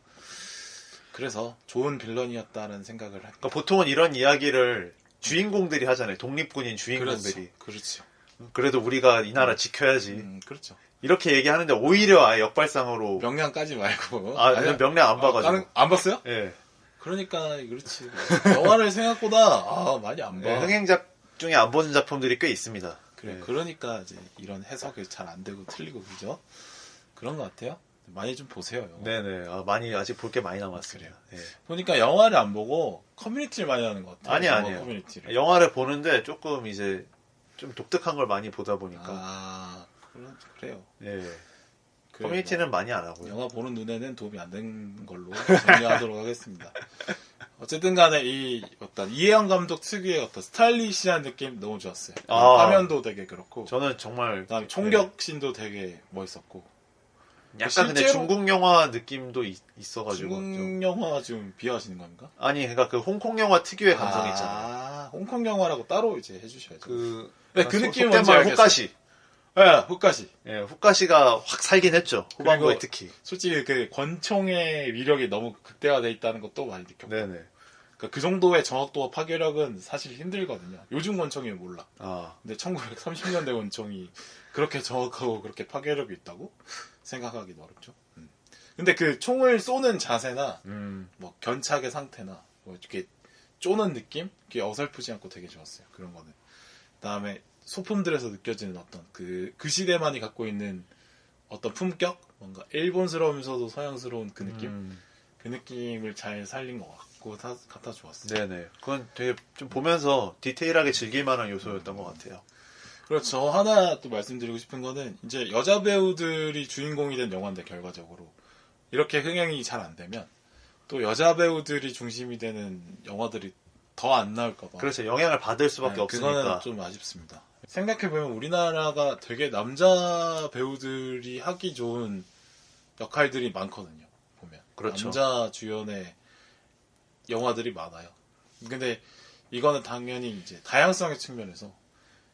그래서 좋은 빌런이었다는 생각을 합니다. 그러니까 보통은 이런 이야기를 주인공들이 하잖아요. 독립군인 주인공들이. 그렇죠. 그래도 우리가 이 나라 지켜야지. 그렇죠. 이렇게 얘기하는데 오히려 아예 역발상으로. 명량까지 말고. 명량 안 봐가지고. 안 봤어요? 예. 네. 그러니까 그렇지. 영화를 생각보다 많이 안 봐. 네, 흥행작 중에 안 보는 작품들이 꽤 있습니다. 그래. 그러니까 이제 이런 해석이 잘 안 되고 틀리고 그죠? 그런 것 같아요. 많이 좀 보세요. 영화. 네네. 많이 아직 볼 게 많이 남았어요. 네. 보니까 영화를 안 보고 커뮤니티를 많이 하는 것 같아요. 아니요. 커뮤니티를. 영화를 보는데 조금 이제 좀 독특한 걸 많이 보다 보니까. 그래요. 네. 커뮤니티는 많이 안 하고요. 영화 보는 눈에는 도움이 안 된 걸로 정리하도록 하겠습니다. 어쨌든 간에 이 어떤 이혜영 감독 특유의 어떤 스타일리시한 느낌 너무 좋았어요. 화면도 되게 그렇고. 저는 정말. 그다음에 총격 씬도 되게 멋있었고. 약간 근데 중국 영화 느낌도 있어가지고. 중국 영화 좀 비하하시는 겁니까? 아니, 그러니까 그 홍콩 영화 특유의 감성이 있잖아요. 홍콩 영화라고 따로 이제 해주셔야죠. 그 느낌은 뭔지 알겠어요. 후카시. 네, 후카시. 예, 후카시가 확 살긴 했죠. 후반부에 특히. 솔직히 그 권총의 위력이 너무 극대화돼 있다는 것도 많이 느꼈고. 네네. 그 정도의 정확도와 파괴력은 사실 힘들거든요. 요즘 권총이면 몰라. 근데 1930년대 권총이 그렇게 정확하고 그렇게 파괴력이 있다고 생각하기도 어렵죠. 근데 그 총을 쏘는 자세나 뭐 견착의 상태나 뭐 이렇게 쪼는 느낌, 그게 어설프지 않고 되게 좋았어요. 그런 거는. 그다음에 소품들에서 느껴지는 어떤 그 시대만이 갖고 있는 어떤 품격, 뭔가 일본스러우면서도 서양스러운 그 느낌, 그 느낌을 잘 살린 것 같고 같아 좋았어요. 네네. 그건 되게 좀 보면서 디테일하게 즐길만한 요소였던 것 같아요. 그렇죠. 하나 또 말씀드리고 싶은 거는 이제 여자 배우들이 주인공이 된 영화인데 결과적으로 이렇게 흥행이 잘 안 되면 또 여자 배우들이 중심이 되는 영화들이 더 안 나올까봐. 그렇죠. 영향을 받을 수밖에 없으니까. 그거는 좀 아쉽습니다. 생각해보면 우리나라가 되게 남자 배우들이 하기 좋은 역할들이 많거든요. 보면. 그렇죠. 남자 주연의 영화들이 많아요. 근데 이거는 당연히 이제 다양성의 측면에서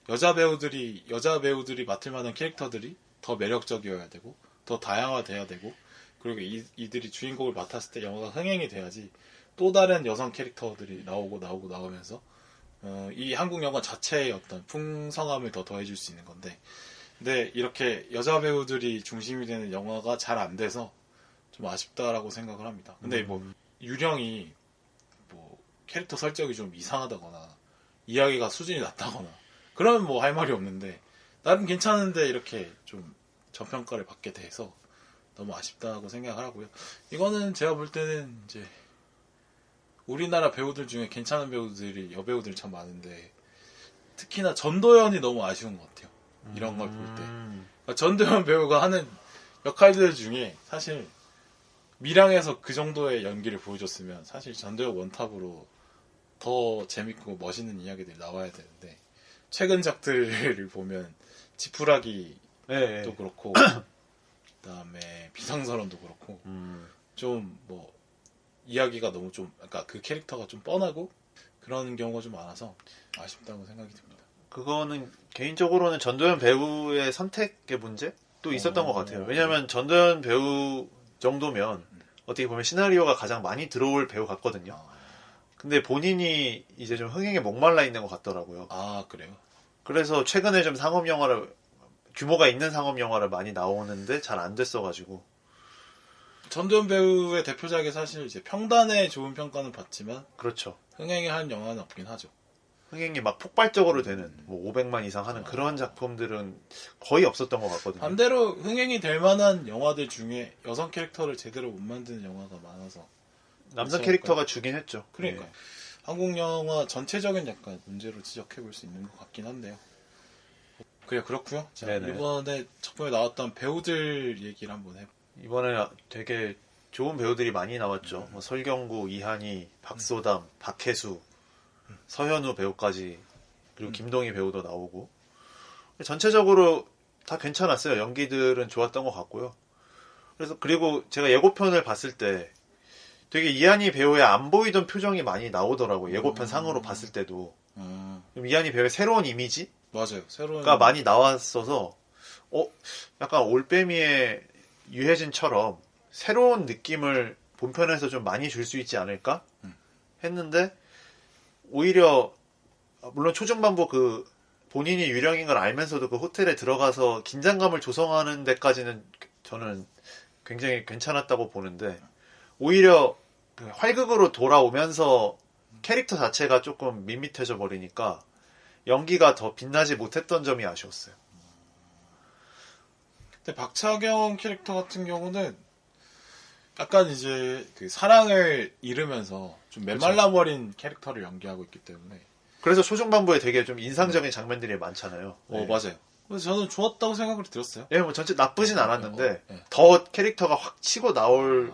여자 배우들이 맡을 만한 캐릭터들이 더 매력적이어야 되고 더 다양화돼야 되고 그리고 이들이 주인공을 맡았을 때 영화가 흥행이 돼야지 또 다른 여성 캐릭터들이 나오면서 이 한국 영화 자체의 어떤 풍성함을 더 더해줄 수 있는 건데 근데 이렇게 여자 배우들이 중심이 되는 영화가 잘 안 돼서 좀 아쉽다라고 생각을 합니다. 근데 뭐 유령이 뭐 캐릭터 설정이 좀 이상하다거나 이야기가 수준이 낮다거나 그러면 뭐 할 말이 없는데 나름 괜찮은데 이렇게 좀 저평가를 받게 돼서 너무 아쉽다고 생각을 하고요. 이거는 제가 볼 때는 이제 우리나라 배우들 중에 괜찮은 배우들이 여배우들이 참 많은데 특히나 전도연이 너무 아쉬운 것 같아요. 이런 걸 볼 때. 그러니까 전도연 배우가 하는 역할들 중에 사실 밀양에서 그 정도의 연기를 보여줬으면 사실 전도연 원탑으로 더 재밌고 멋있는 이야기들이 나와야 되는데 최근 작들을 보면 지푸라기도 네. 그렇고 그다음에 비상선언도 그렇고 좀 뭐 이야기가 너무 좀 그러니까 그 캐릭터가 좀 뻔하고 그런 경우가 좀 많아서 아쉽다고 생각이 듭니다. 그거는 개인적으로는 전도연 배우의 선택의 문제도 있었던 것 같아요. 왜냐하면 전도연 배우 정도면 어떻게 보면 시나리오가 가장 많이 들어올 배우 같거든요. 근데 본인이 이제 좀 흥행에 목말라 있는 것 같더라고요. 아, 그래요? 그래서 최근에 좀 상업 영화를 규모가 있는 상업 영화를 많이 나오는데 잘 안 됐어가지고. 전도연 배우의 대표작이 사실 이제 평단에 좋은 평가는 받지만 그렇죠. 흥행에 한 영화는 없긴 하죠. 흥행이 막 폭발적으로 되는 뭐 500만 이상 하는 그런 작품들은 거의 없었던 것 같거든요. 반대로 흥행이 될 만한 영화들 중에 여성 캐릭터를 제대로 못 만드는 영화가 많아서 남자 캐릭터가 주긴 했죠. 그러니까 네. 한국 영화 전체적인 약간 문제로 지적해 볼 수 있는 것 같긴 한데요. 그래 그렇고요. 자, 이번에 작품에 나왔던 배우들 얘기를 한번 해볼게요. 이번에 되게 좋은 배우들이 많이 나왔죠. 뭐 설경구, 이한희, 박소담, 박혜수, 서현우 배우까지 그리고 김동희 배우도 나오고 전체적으로 다 괜찮았어요. 연기들은 좋았던 것 같고요. 그래서 그리고 제가 예고편을 봤을 때 되게 이한희 배우의 안 보이던 표정이 많이 나오더라고요. 예고편 상으로 봤을 때도 이한희 배우의 새로운 이미지? 맞아요. 새로운가 많이 나왔어서 약간 올빼미의 유해진처럼 새로운 느낌을 본편에서 좀 많이 줄 수 있지 않을까 했는데 오히려 물론 초중반부 그 본인이 유령인 걸 알면서도 그 호텔에 들어가서 긴장감을 조성하는 데까지는 저는 굉장히 괜찮았다고 보는데 오히려 그 활극으로 돌아오면서 캐릭터 자체가 조금 밋밋해져 버리니까 연기가 더 빛나지 못했던 점이 아쉬웠어요. 근데 박차경 캐릭터 같은 경우는 약간 이제 그 사랑을 잃으면서 좀 메말라버린 캐릭터를 연기하고 있기 때문에 그래서 초중반부에 되게 좀 인상적인 장면들이 많잖아요. 네. 맞아요. 그래서 저는 좋았다고 생각을 들었어요. 예, 뭐 전체 나쁘진 않았는데 더 캐릭터가 확 치고 나올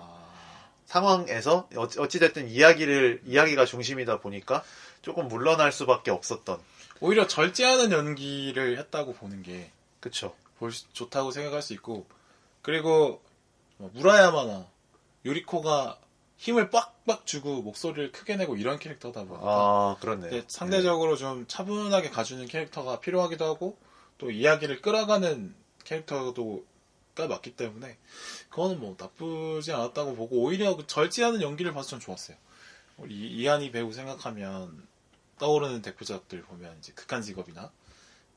상황에서 어찌됐든 이야기가 중심이다 보니까 조금 물러날 수밖에 없었던. 오히려 절제하는 연기를 했다고 보는 게 그쵸. 좋다고 생각할 수 있고 그리고 무라야마나 요리코가 힘을 빡빡 주고 목소리를 크게 내고 이런 캐릭터다 보니까 그렇네. 상대적으로 좀 차분하게 가주는 캐릭터가 필요하기도 하고 또 이야기를 끌어가는 캐릭터가 맞기 때문에 그거는 뭐 나쁘지 않았다고 보고 오히려 그 절제하는 연기를 봐서 좀 좋았어요. 우리 이한희 배우 생각하면 떠오르는 대표작들 보면 이제 극한직업이나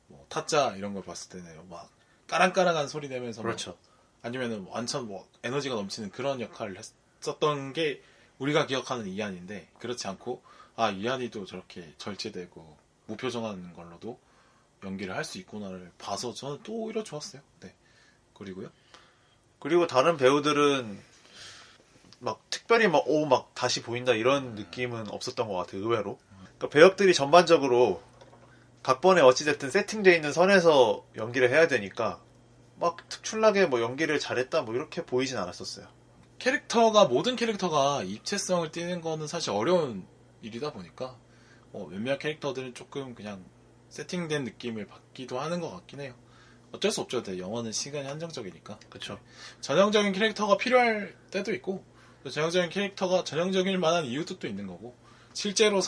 뭐 타짜 이런 걸 봤을 때는 막 까랑까랑한 소리 내면서 그렇죠. 아니면은 완전 뭐 에너지가 넘치는 그런 역할을 했었던 게 우리가 기억하는 이한인데 그렇지 않고 이한이도 저렇게 절제되고 무표정한 걸로도 연기를 할 수 있구나를 봐서 저는 또 오히려 좋았어요. 네. 그리고 다른 배우들은 막 특별히 막 다시 보인다 이런 느낌은 없었던 것 같아요. 의외로. 그러니까 배역들이 전반적으로 각본에 어찌됐든 세팅되어 있는 선에서 연기를 해야 되니까 막 특출나게 뭐 연기를 잘했다 뭐 이렇게 보이진 않았었어요. 모든 캐릭터가 입체성을 띠는 거는 사실 어려운 일이다 보니까 몇몇 캐릭터들은 조금 그냥 세팅된 느낌을 받기도 하는 것 같긴 해요. 어쩔 수 없죠. 영화는 시간이 한정적이니까. 그렇죠. 전형적인 캐릭터가 필요할 때도 있고 전형적인 캐릭터가 전형적일 만한 이유도 또 있는 거고 실제로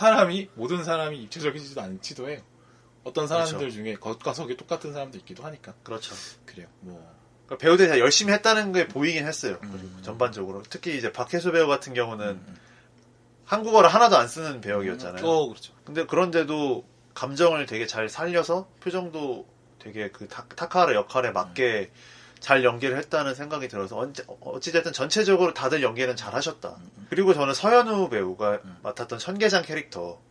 모든 사람이 입체적이지도 않지도 해요. 어떤 사람들 그렇죠. 중에 겉과 속이 똑같은 사람도 있기도 하니까. 그렇죠. 그래요. 그러니까 배우들이 다 열심히 했다는 게 보이긴 했어요. 그리고 전반적으로. 특히 이제 박혜수 배우 같은 경우는 한국어를 하나도 안 쓰는 배역이었잖아요. 그렇죠. 근데 그런데도 감정을 되게 잘 살려서 표정도 되게 그 타카하라 역할에 맞게 잘 연기를 했다는 생각이 들어서 어찌됐든 전체적으로 다들 연기는 잘 하셨다. 그리고 저는 서현우 배우가 맡았던 천계장 캐릭터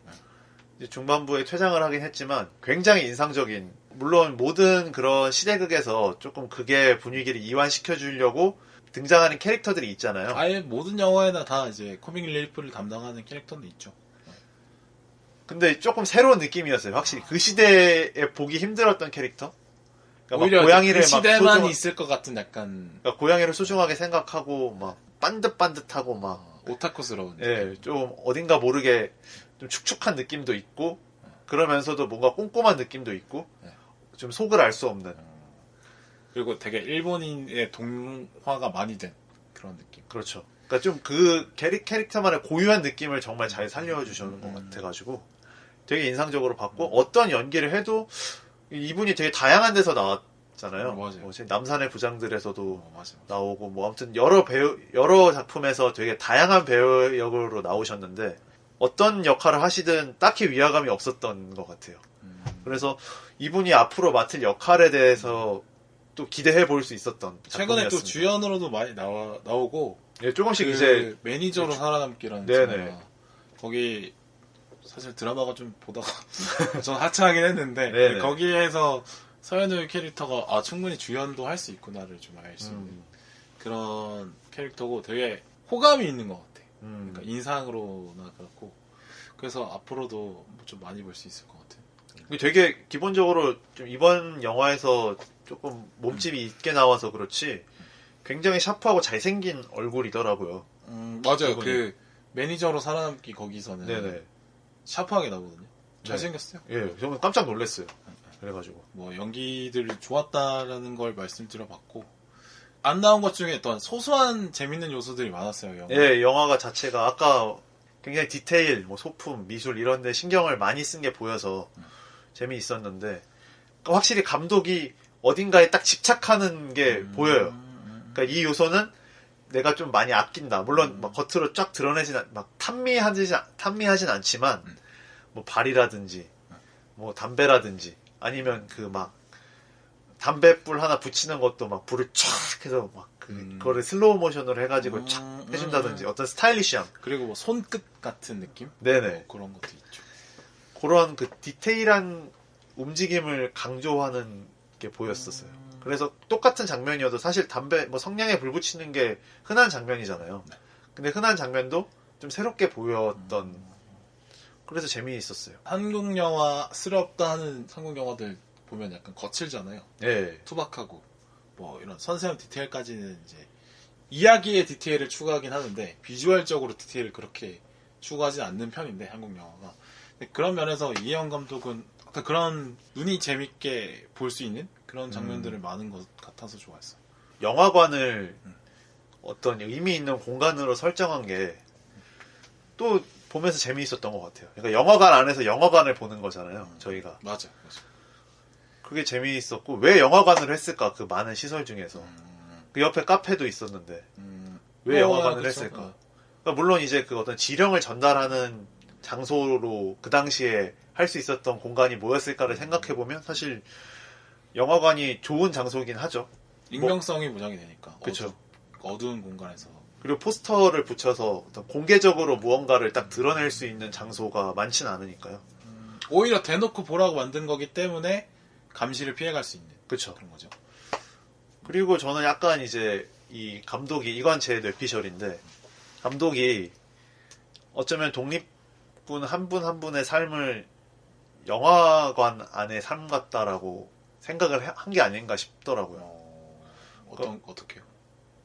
이제 중반부에 퇴장을 하긴 했지만 굉장히 인상적인 물론 모든 그런 시대극에서 조금 극의 분위기를 이완시켜 주려고 등장하는 캐릭터들이 있잖아요. 아예 모든 영화에나 다 이제 코믹 릴리프를 담당하는 캐릭터는 있죠. 근데 조금 새로운 느낌이었어요. 확실히 그 시대에 보기 힘들었던 캐릭터. 그러니까 오히려 고양이를 그 시대만 있을 것 같은 약간 그러니까 고양이를 소중하게 생각하고 막 반듯반듯하고 막 오타쿠스러운. 예, 좀 어딘가 모르게 좀 축축한 느낌도 있고 그러면서도 뭔가 꼼꼼한 느낌도 있고 좀 속을 알 수 없는. 그리고 되게 일본인의 동화가 많이 된 그런 느낌. 그렇죠. 그러니까 좀 그 캐릭터만의 고유한 느낌을 정말 잘 살려주시는 것 같아가지고 되게 인상적으로 봤고 어떤 연기를 해도 이분이 되게 다양한 데서 나왔잖아요. 맞아요. 뭐 남산의 부장들에서도 맞아요. 나오고 뭐 아무튼 여러 작품에서 되게 다양한 배우 역으로 나오셨는데 어떤 역할을 하시든 딱히 위화감이 없었던 것 같아요. 그래서 이분이 앞으로 맡을 역할에 대해서 또 기대해 볼 수 있었던 최근에 작품이었습니다. 또 주연으로도 많이 나오고 예, 조금씩 그 이제 매니저로 살아남기라는 네네. 드라마. 거기 사실 드라마가 좀 보다가 전 하차하긴 했는데 네네. 거기에서 서현우 캐릭터가 충분히 주연도 할 수 있구나를 좀 알 수 있는 그런 캐릭터고 되게 호감이 있는 것 같아. 그러니까 인상으로나 그렇고 그래서 앞으로도 좀 많이 볼 수 있을 것 같아. 되게 기본적으로 좀 이번 영화에서 조금 몸집이 있게 나와서 그렇지 굉장히 샤프하고 잘생긴 얼굴이더라고요. 맞아요. 그분이. 그 매니저로 살아남기 거기서는 네네. 샤프하게 나오거든요. 잘생겼어요. 예, 저는 깜짝 놀랐어요. 그래가지고 뭐 연기들이 좋았다라는 걸 말씀드려봤고 안 나온 것 중에 어떤 소소한 재밌는 요소들이 많았어요. 영화. 예, 영화가 자체가 아까 굉장히 디테일, 뭐 소품, 미술 이런데 신경을 많이 쓴 게 보여서 재미있었는데 확실히 감독이 어딘가에 딱 집착하는 게 보여요. 그러니까 이 요소는 내가 좀 많이 아낀다. 물론 막 겉으로 쫙 드러내진 막 탐미하진 않지만 뭐 발이라든지 뭐 담배라든지 아니면 그 막 담배불 하나 붙이는 것도 막 불을 쫙 해서 막 그거를 슬로우 모션으로 해가지고 쫙 해준다든지 어떤 스타일리시함. 그리고 뭐 손끝 같은 느낌? 네네. 뭐 그런 것도 있죠. 그런 그 디테일한 움직임을 강조하는 게 보였었어요. 그래서 똑같은 장면이어도 사실 담배 뭐 성냥에 불 붙이는 게 흔한 장면이잖아요. 근데 흔한 장면도 좀 새롭게 보였던 그래서 재미있었어요. 한국 영화스럽다 하는 한국 영화들 보면 약간 거칠잖아요. 네. 투박하고 뭐 이런 선세한 디테일까지는 이제 이야기의 디테일을 추구하긴 하는데 비주얼적으로 디테일을 그렇게 추구하지 않는 편인데 한국 영화가. 근데 그런 면에서 이혜영 감독은 어떤 그런 눈이 재밌게 볼 수 있는 그런 장면들을 많은 것 같아서 좋아했어요. 영화관을 어떤 의미 있는 공간으로 설정한 게 또 보면서 재미있었던 것 같아요. 그러니까 영화관 안에서 영화관을 보는 거잖아요. 저희가. 맞아. 그게 재미있었고 왜 영화관을 했을까? 그 많은 시설 중에서. 그 옆에 카페도 있었는데 왜 영화관을 그쵸. 했을까? 그러니까 물론 이제 그 어떤 지령을 전달하는 장소로 그 당시에 할 수 있었던 공간이 뭐였을까를 생각해보면 사실 영화관이 좋은 장소긴 하죠. 익명성이 보장이 되니까. 그쵸. 어두운 공간에서. 그리고 포스터를 붙여서 어떤 공개적으로 무언가를 딱 드러낼 수 있는 장소가 많지는 않으니까요. 오히려 대놓고 보라고 만든 거기 때문에 감시를 피해갈 수 있는 그쵸. 그런 거죠. 그리고 저는 약간 이제 이 감독이 이건 제 뇌피셜인데 감독이 어쩌면 독립군 한 분 한 분의 삶을 영화관 안의 삶 같다라고 생각을 한 게 아닌가 싶더라고요. 어떻게요?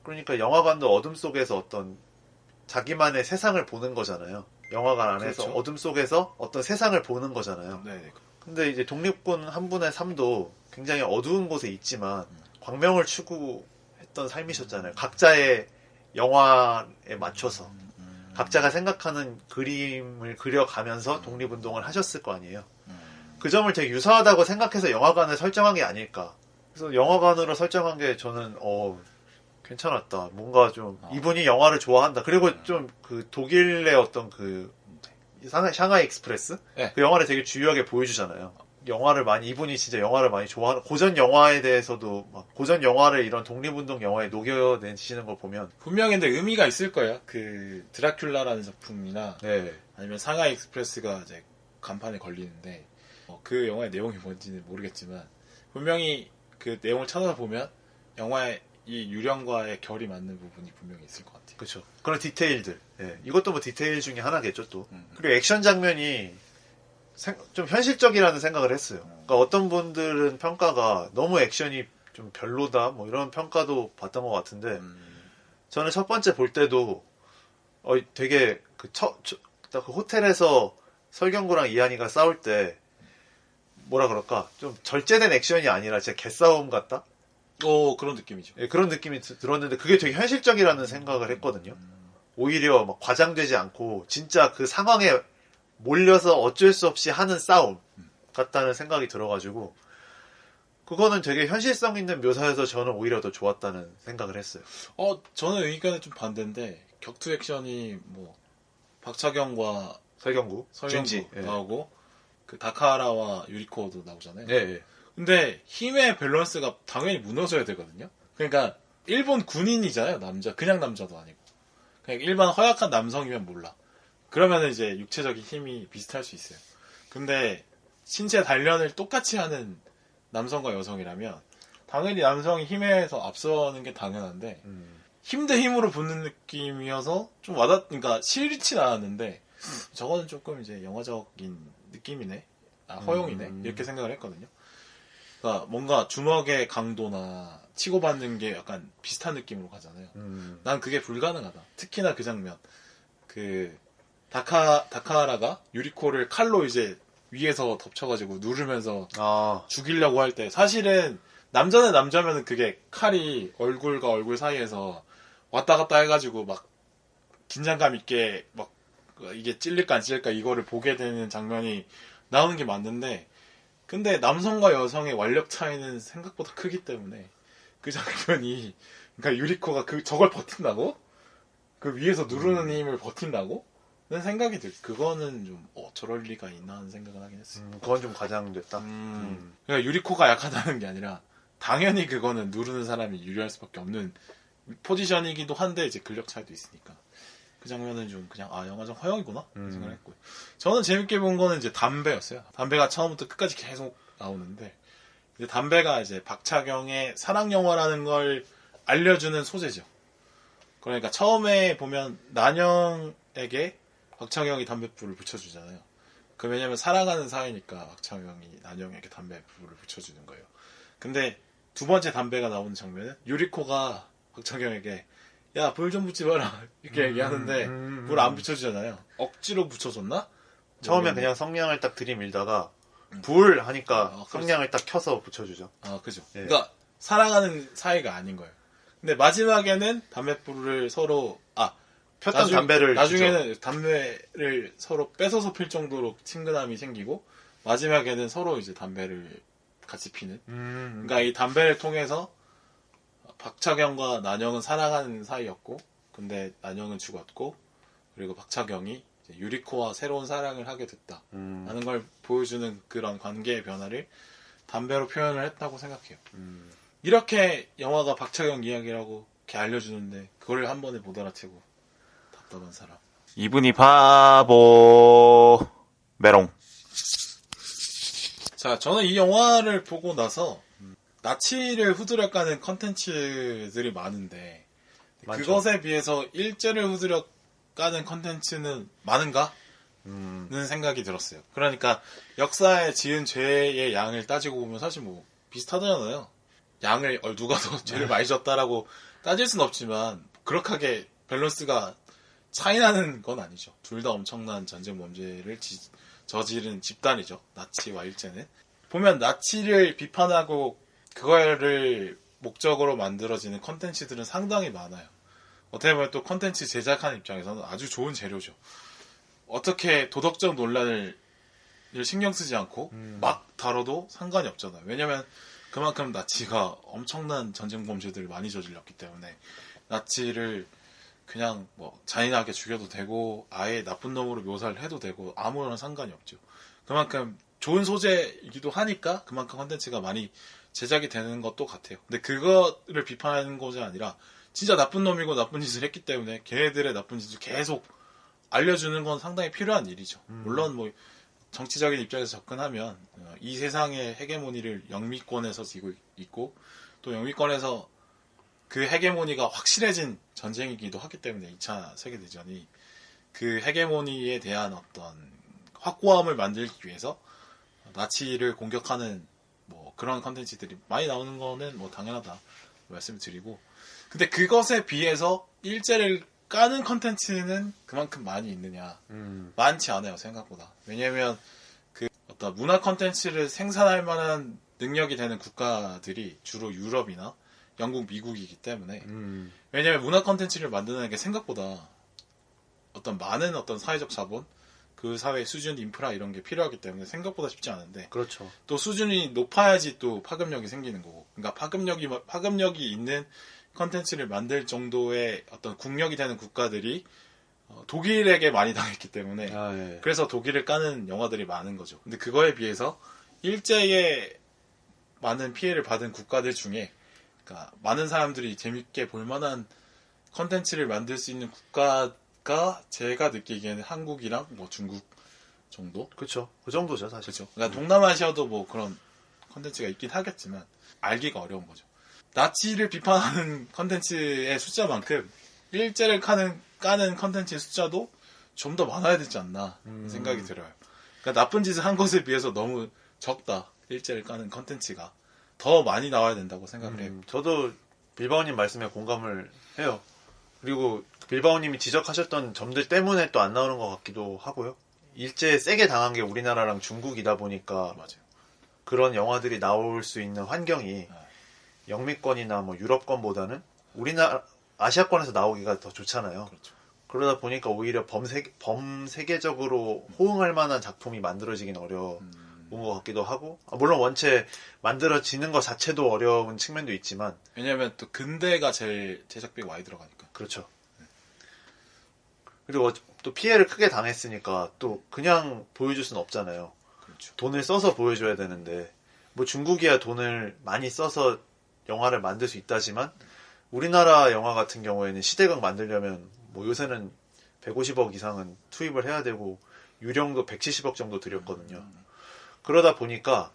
그러니까 영화관도 어둠 속에서 어떤 자기만의 세상을 보는 거잖아요. 영화관 안에서 그렇죠. 어둠 속에서 어떤 세상을 보는 거잖아요. 네. 근데 이제 독립군 한 분의 삶도 굉장히 어두운 곳에 있지만 광명을 추구했던 삶이셨잖아요. 각자의 영화에 맞춰서 각자가 생각하는 그림을 그려가면서 독립운동을 하셨을 거 아니에요. 그 점을 되게 유사하다고 생각해서 영화관을 설정한 게 아닐까. 그래서 영화관으로 설정한 게 저는 괜찮았다. 뭔가 좀 이분이 영화를 좋아한다. 그리고 좀 그 독일의 어떤 그 샹하이 익스프레스 네. 그 영화를 되게 주요하게 보여주잖아요. 이분이 진짜 영화를 많이 좋아하는 고전 영화에 대해서도 막 고전 영화를 이런 독립운동 영화에 녹여내시는 걸 보면 분명히 근데 의미가 있을 거예요. 그 드라큘라라는 작품이나 네. 아니면 상하이 익스프레스가 이제 간판에 걸리는데 그 영화의 내용이 뭔지는 모르겠지만 분명히 그 내용을 찾아보면 영화에 이 유령과의 결이 맞는 부분이 분명히 있을 것 같아요. 그렇죠. 그런 디테일들. 예. 이것도 뭐 디테일 중에 하나겠죠 또. 그리고 액션 장면이 좀 현실적이라는 생각을 했어요. 그러니까 어떤 분들은 평가가 너무 액션이 좀 별로다 뭐 이런 평가도 받던 것 같은데 저는 첫 번째 볼 때도 되게 그 호텔에서 설경구랑 이한이가 싸울 때 뭐라 그럴까 좀 절제된 액션이 아니라 진짜 개싸움 같다? 그런 느낌이죠. 예, 그런 느낌이 들었는데 그게 되게 현실적이라는 생각을 했거든요. 오히려 막 과장되지 않고 진짜 그 상황에 몰려서 어쩔 수 없이 하는 싸움 같다는 생각이 들어가지고 그거는 되게 현실성 있는 묘사여서 저는 오히려 더 좋았다는 생각을 했어요. 저는 의견은 좀 반대인데 격투 액션이 뭐 박차경과 설경구 준지 나오고 그 다카하라와 유리코도 나오잖아요. 예. 근데 힘의 밸런스가 당연히 무너져야 되거든요. 그러니까 일본 군인이잖아요. 그냥 남자도 아니고 그냥 일반 허약한 남성이면 몰라. 그러면 이제 육체적인 힘이 비슷할 수 있어요. 근데 신체 단련을 똑같이 하는 남성과 여성이라면 당연히 남성이 힘에서 앞서는 게 당연한데 힘 대 힘으로 붙는 느낌이어서 좀 그러니까 싫진 않았는데 저거는 조금 이제 영화적인 느낌이네. 허용이네. 이렇게 생각을 했거든요. 그러니까 뭔가 주먹의 강도나 치고받는 게 약간 비슷한 느낌으로 가잖아요. 난 그게 불가능하다. 특히나 그 장면. 그 다카하라가 유리코를 칼로 이제 위에서 덮쳐가지고 누르면서 죽이려고 할 때 사실은 남자는 남자면은 그게 칼이 얼굴과 얼굴 사이에서 왔다 갔다 해가지고 막 긴장감 있게 막 이게 찔릴까 안 찔릴까 이거를 보게 되는 장면이 나오는 게 맞는데 근데 남성과 여성의 완력 차이는 생각보다 크기 때문에 그 장면이 그러니까 유리코가 저걸 버틴다고? 그 위에서 누르는 힘을 버틴다고? 는 생각이 그거는 좀 저럴 리가 있나 하는 생각을 하긴 했어요. 그건 좀 과장됐다. 그러니까 유리코가 약하다는 게 아니라 당연히 그거는 누르는 사람이 유리할 수밖에 없는 포지션이기도 한데 이제 근력 차이도 있으니까 그 장면은 좀 그냥 영화적 허용이구나 생각을 했고요. 저는 재밌게 본 거는 이제 담배였어요. 담배가 처음부터 끝까지 계속 나오는데 이제 담배가 이제 박차경의 사랑 영화라는 걸 알려주는 소재죠. 그러니까 처음에 보면 난영에게 박창영이 담배불을 붙여주잖아요. 왜냐면 사랑하는 사이니까 박창영이 난영에게 담배불을 붙여주는 거예요. 근데 두 번째 담배가 나오는 장면은 유리코가 박창영에게 야, 불 좀 붙지 마라 이렇게 얘기하는데 불 안 붙여주잖아요. 억지로 붙여줬나? 처음엔 그냥 성냥을 딱 들이밀다가 불 하니까 성냥을 딱 켜서 붙여주죠. 그죠. 예. 그러니까 사랑하는 사이가 아닌 거예요. 근데 마지막에는 담배불을 서로 폈던 담배를 나중에는 주죠. 담배를 서로 뺏어서 필 정도로 친근함이 생기고 마지막에는 서로 이제 담배를 같이 피는. 그러니까 이 담배를 통해서 박차경과 난영은 사랑하는 사이였고, 근데 난영은 죽었고, 그리고 박차경이 이제 유리코와 새로운 사랑을 하게 됐다라는 걸 보여주는 그런 관계의 변화를 담배로 표현을 했다고 생각해요. 이렇게 영화가 박차경 이야기라고 이렇게 알려주는데 그걸 한 번에 못 알아채고 답답한 사람. 이분이 바보 메롱. 자, 저는 이 영화를 보고 나서 나치를 후드려 까는 컨텐츠들이 많은데 많죠. 그것에 비해서 일제를 후드려 까는 컨텐츠는 많은가? 는 생각이 들었어요. 그러니까 역사에 지은 죄의 양을 따지고 보면 사실 뭐 비슷하잖아요. 양을 누가 더 죄를 많이 졌다라고 따질 순 없지만 그렇게 밸런스가 차이나는 건 아니죠. 둘 다 엄청난 전쟁 범죄를 저지른 집단이죠. 나치와 일제는. 보면 나치를 비판하고 그거를 목적으로 만들어지는 컨텐츠들은 상당히 많아요. 어떻게 보면 또 컨텐츠 제작하는 입장에서는 아주 좋은 재료죠. 어떻게 도덕적 논란을 신경 쓰지 않고 막 다뤄도 상관이 없잖아요. 왜냐면 그만큼 나치가 엄청난 전쟁 범죄들을 많이 저질렀기 때문에 나치를 그냥 뭐 잔인하게 죽여도 되고 아예 나쁜 놈으로 묘사를 해도 되고 아무런 상관이 없죠. 그만큼 좋은 소재이기도 하니까 그만큼 컨텐츠가 많이 제작이 되는 것도 같아요. 근데 그거를 비판하는 것이 아니라 진짜 나쁜 놈이고 나쁜 짓을 했기 때문에 걔네들의 나쁜 짓을 계속 알려주는 건 상당히 필요한 일이죠. 물론 뭐 정치적인 입장에서 접근하면 이 세상의 헤게모니를 영미권에서 지고 있고 또 영미권에서 그 헤게모니가 확실해진 전쟁이기도 하기 때문에 2차 세계대전이 그 헤게모니에 대한 어떤 확고함을 만들기 위해서 나치를 공격하는 뭐 그런 컨텐츠들이 많이 나오는 거는 뭐 당연하다 말씀을 드리고, 근데 그것에 비해서 일제를 까는 컨텐츠는 그만큼 많이 있느냐? 많지 않아요, 생각보다. 왜냐면 그 어떤 문화 컨텐츠를 생산할 만한 능력이 되는 국가들이 주로 유럽이나 영국, 미국이기 때문에, 왜냐면 문화 컨텐츠를 만드는 게 생각보다 어떤 많은 어떤 사회적 자본, 그 사회 수준, 인프라 이런 게 필요하기 때문에 생각보다 쉽지 않은데, 그렇죠. 또 수준이 높아야지 또 파급력이 생기는 거고, 그러니까 파급력이 있는 컨텐츠를 만들 정도의 어떤 국력이 되는 국가들이 독일에게 많이 당했기 때문에, 예. 그래서 독일을 까는 영화들이 많은 거죠. 근데 그거에 비해서 일제에 많은 피해를 받은 국가들 중에, 그러니까 많은 사람들이 재밌게 볼 만한 컨텐츠를 만들 수 있는 국가가 제가 느끼기에는 한국이랑 뭐 중국 정도? 그렇죠. 그 정도죠, 사실. 그렇죠. 그러니까 동남아시아도 뭐 그런 컨텐츠가 있긴 하겠지만 알기가 어려운 거죠. 나치를 비판하는 컨텐츠의 숫자만큼 일제를 까는 컨텐츠의 숫자도 좀 더 많아야 되지 않나 생각이 들어요. 그러니까 나쁜 짓을 한 것에 비해서 너무 적다. 일제를 까는 컨텐츠가 더 많이 나와야 된다고 생각을 해요. 저도 빌바오님 말씀에 공감을 해요. 그리고 빌바오님이 지적하셨던 점들 때문에 또 안 나오는 것 같기도 하고요. 일제 세게 당한 게 우리나라랑 중국이다 보니까 맞아요. 그런 영화들이 나올 수 있는 환경이 영미권이나 뭐 유럽권보다는 우리나라 아시아권에서 나오기가 더 좋잖아요. 그렇죠. 그러다 보니까 오히려 범세계적으로 호응할 만한 작품이 만들어지긴 어려운 것 같기도 하고, 물론 원체 만들어지는 것 자체도 어려운 측면도 있지만, 왜냐하면 또 근대가 제일 제작비가 많이 들어가니까. 그렇죠. 그리고 또 피해를 크게 당했으니까 또 그냥 보여줄 수는 없잖아요. 그렇죠. 돈을 써서 보여줘야 되는데, 뭐 중국이야 돈을 많이 써서 영화를 만들 수 있다지만 우리나라 영화 같은 경우에는 시대극 만들려면 뭐 요새는 150억 이상은 투입을 해야 되고 유령도 170억 정도 들였거든요. 그러다 보니까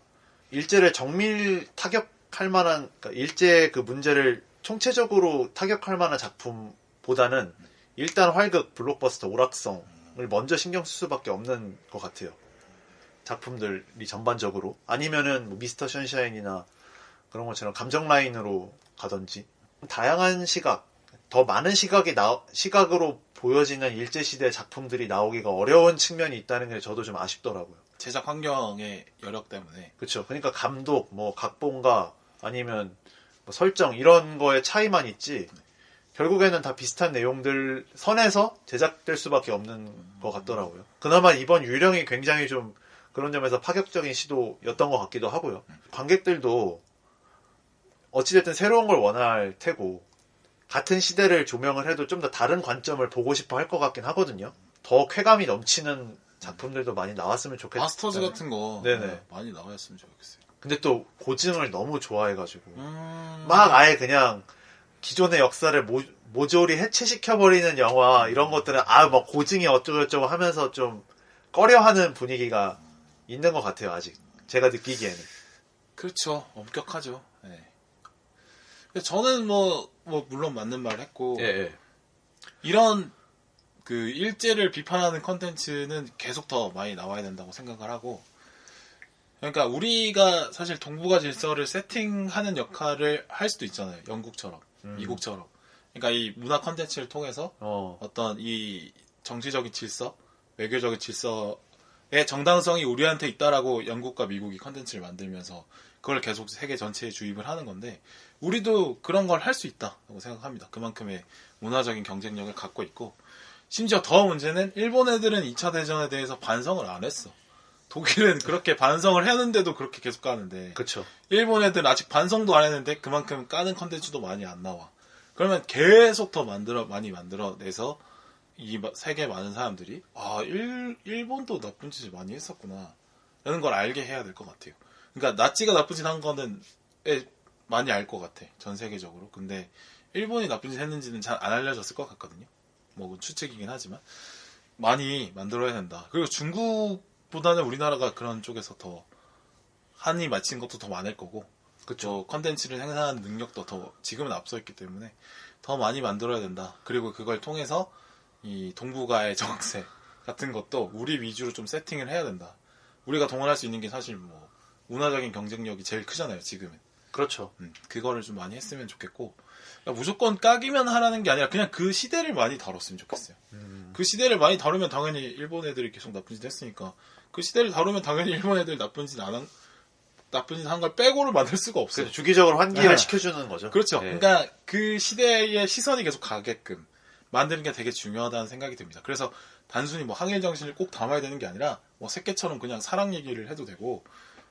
일제를 정밀 타격할 만한, 그러니까 일제 그 문제를 총체적으로 타격할 만한 작품보다는 일단 활극, 블록버스터, 오락성을 먼저 신경 쓸 수밖에 없는 것 같아요. 작품들이 전반적으로. 아니면은 뭐 미스터 션샤인이나 그런 것처럼 감정 라인으로 가든지, 다양한 시각, 더 많은 시각으로 보여지는 일제시대 작품들이 나오기가 어려운 측면이 있다는 게 저도 좀 아쉽더라고요. 제작 환경의 여력 때문에. 그렇죠. 그러니까 감독, 뭐 각본가, 아니면 뭐 설정 이런 거에 차이만 있지 결국에는 다 비슷한 내용들 선에서 제작될 수밖에 없는 것 같더라고요. 그나마 이번 유령이 굉장히 좀 그런 점에서 파격적인 시도였던 것 같기도 하고요. 관객들도 어찌됐든 새로운 걸 원할 테고 같은 시대를 조명을 해도 좀 더 다른 관점을 보고 싶어 할 것 같긴 하거든요. 더 쾌감이 넘치는 작품들도 많이 나왔으면 좋겠어요. 마스터즈 같은 거 네네. 많이 나왔으면 좋겠어요. 근데 또 고증을 너무 좋아해가지고 막 아예 그냥 기존의 역사를 모조리 해체시켜버리는 영화 이런 것들은 막 고증이 어쩌고저쩌고 하면서 좀 꺼려하는 분위기가 있는 것 같아요. 아직 제가 느끼기에는. 그렇죠. 엄격하죠. 네. 저는 뭐 물론 맞는 말 했고, 예. 이런 그 일제를 비판하는 컨텐츠는 계속 더 많이 나와야 된다고 생각을 하고, 그러니까 우리가 사실 동북아 질서를 세팅하는 역할을 할 수도 있잖아요. 영국처럼, 미국처럼. 그러니까 이 문화 컨텐츠를 통해서 어떤 이 정치적인 질서, 외교적인 질서의 정당성이 우리한테 있다라고 영국과 미국이 컨텐츠를 만들면서 그걸 계속 세계 전체에 주입을 하는 건데, 우리도 그런 걸 할 수 있다고 생각합니다. 그만큼의 문화적인 경쟁력을 갖고 있고, 심지어 더 문제는 일본 애들은 2차 대전에 대해서 반성을 안 했어. 독일은 그렇게 반성을 했는데도 그렇게 계속 까는데, 그렇죠. 일본 애들은 아직 반성도 안 했는데 그만큼 까는 컨텐츠도 많이 안 나와. 그러면 계속 더 많이 만들어내서 이 세계 많은 사람들이 일본도 나쁜 짓을 많이 했었구나 라는 걸 알게 해야 될 것 같아요. 그러니까 나치가 나쁜 짓 한 거는 많이 알 것 같아, 전 세계적으로. 근데 일본이 나쁜 짓 했는지는 잘 안 알려졌을 것 같거든요. 뭐 추측이긴 하지만 많이 만들어야 된다. 그리고 중국보다는 우리나라가 그런 쪽에서 더 한이 맺힌 것도 더 많을 거고, 그쵸. 컨텐츠를 생산하는 능력도 더 지금은 앞서 있기 때문에 더 많이 만들어야 된다. 그리고 그걸 통해서 이 동북아의 정세 같은 것도 우리 위주로 좀 세팅을 해야 된다. 우리가 동원할 수 있는 게 사실 뭐 문화적인 경쟁력이 제일 크잖아요, 지금은. 그렇죠. 그거를 좀 많이 했으면 좋겠고, 그러니까 무조건 까기만 하라는 게 아니라 그냥 그 시대를 많이 다뤘으면 좋겠어요. 그 시대를 많이 다루면 당연히 일본 애들이 계속 나쁜 짓 했으니까 그 시대를 다루면 당연히 일본 애들이 나쁜 짓 한 걸 빼고를 만들 수가 없어요. 그래서 주기적으로 환기를 시켜주는 거죠. 그렇죠. 예. 그러니까 그 시대의 시선이 계속 가게끔 만드는 게 되게 중요하다는 생각이 듭니다. 그래서 단순히 뭐 항일 정신을 꼭 담아야 되는 게 아니라 뭐 새끼처럼 그냥 사랑 얘기를 해도 되고,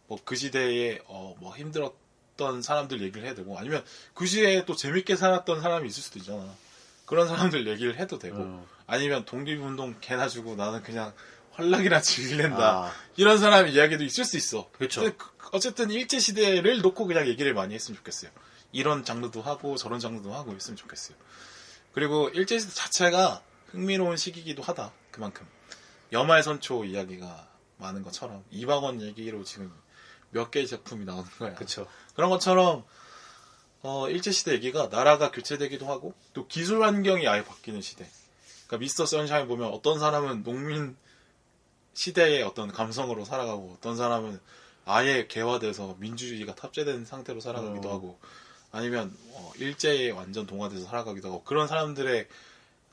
뭐 그 시대에 뭐 힘들었던 사람들 얘기를 해도 되고, 아니면 그 시대에 또 재밌게 살았던 사람이 있을 수도 있잖아. 그런 사람들 얘기를 해도 되고, 아니면 독립운동 개나 주고 나는 그냥 헐락이나 즐길랜다. 이런 사람 이야기도 있을 수 있어. 그렇죠. 근데 어쨌든 일제시대를 놓고 그냥 얘기를 많이 했으면 좋겠어요. 이런 장르도 하고 저런 장르도 하고 했으면 좋겠어요. 그리고 일제시대 자체가 흥미로운 시기이기도 하다. 그만큼. 여말선초 이야기가 많은 것처럼 이방원 얘기로 지금 몇 개의 작품이 나오는 거야. 그렇죠. 그런 것처럼 일제시대 얘기가 나라가 교체되기도 하고 또 기술 환경이 아예 바뀌는 시대. 그러니까 미스터 선샤인 보면 어떤 사람은 농민 시대의 어떤 감성으로 살아가고, 어떤 사람은 아예 개화돼서 민주주의가 탑재된 상태로 살아가기도 하고, 아니면 일제에 완전 동화돼서 살아가기도 하고, 그런 사람들의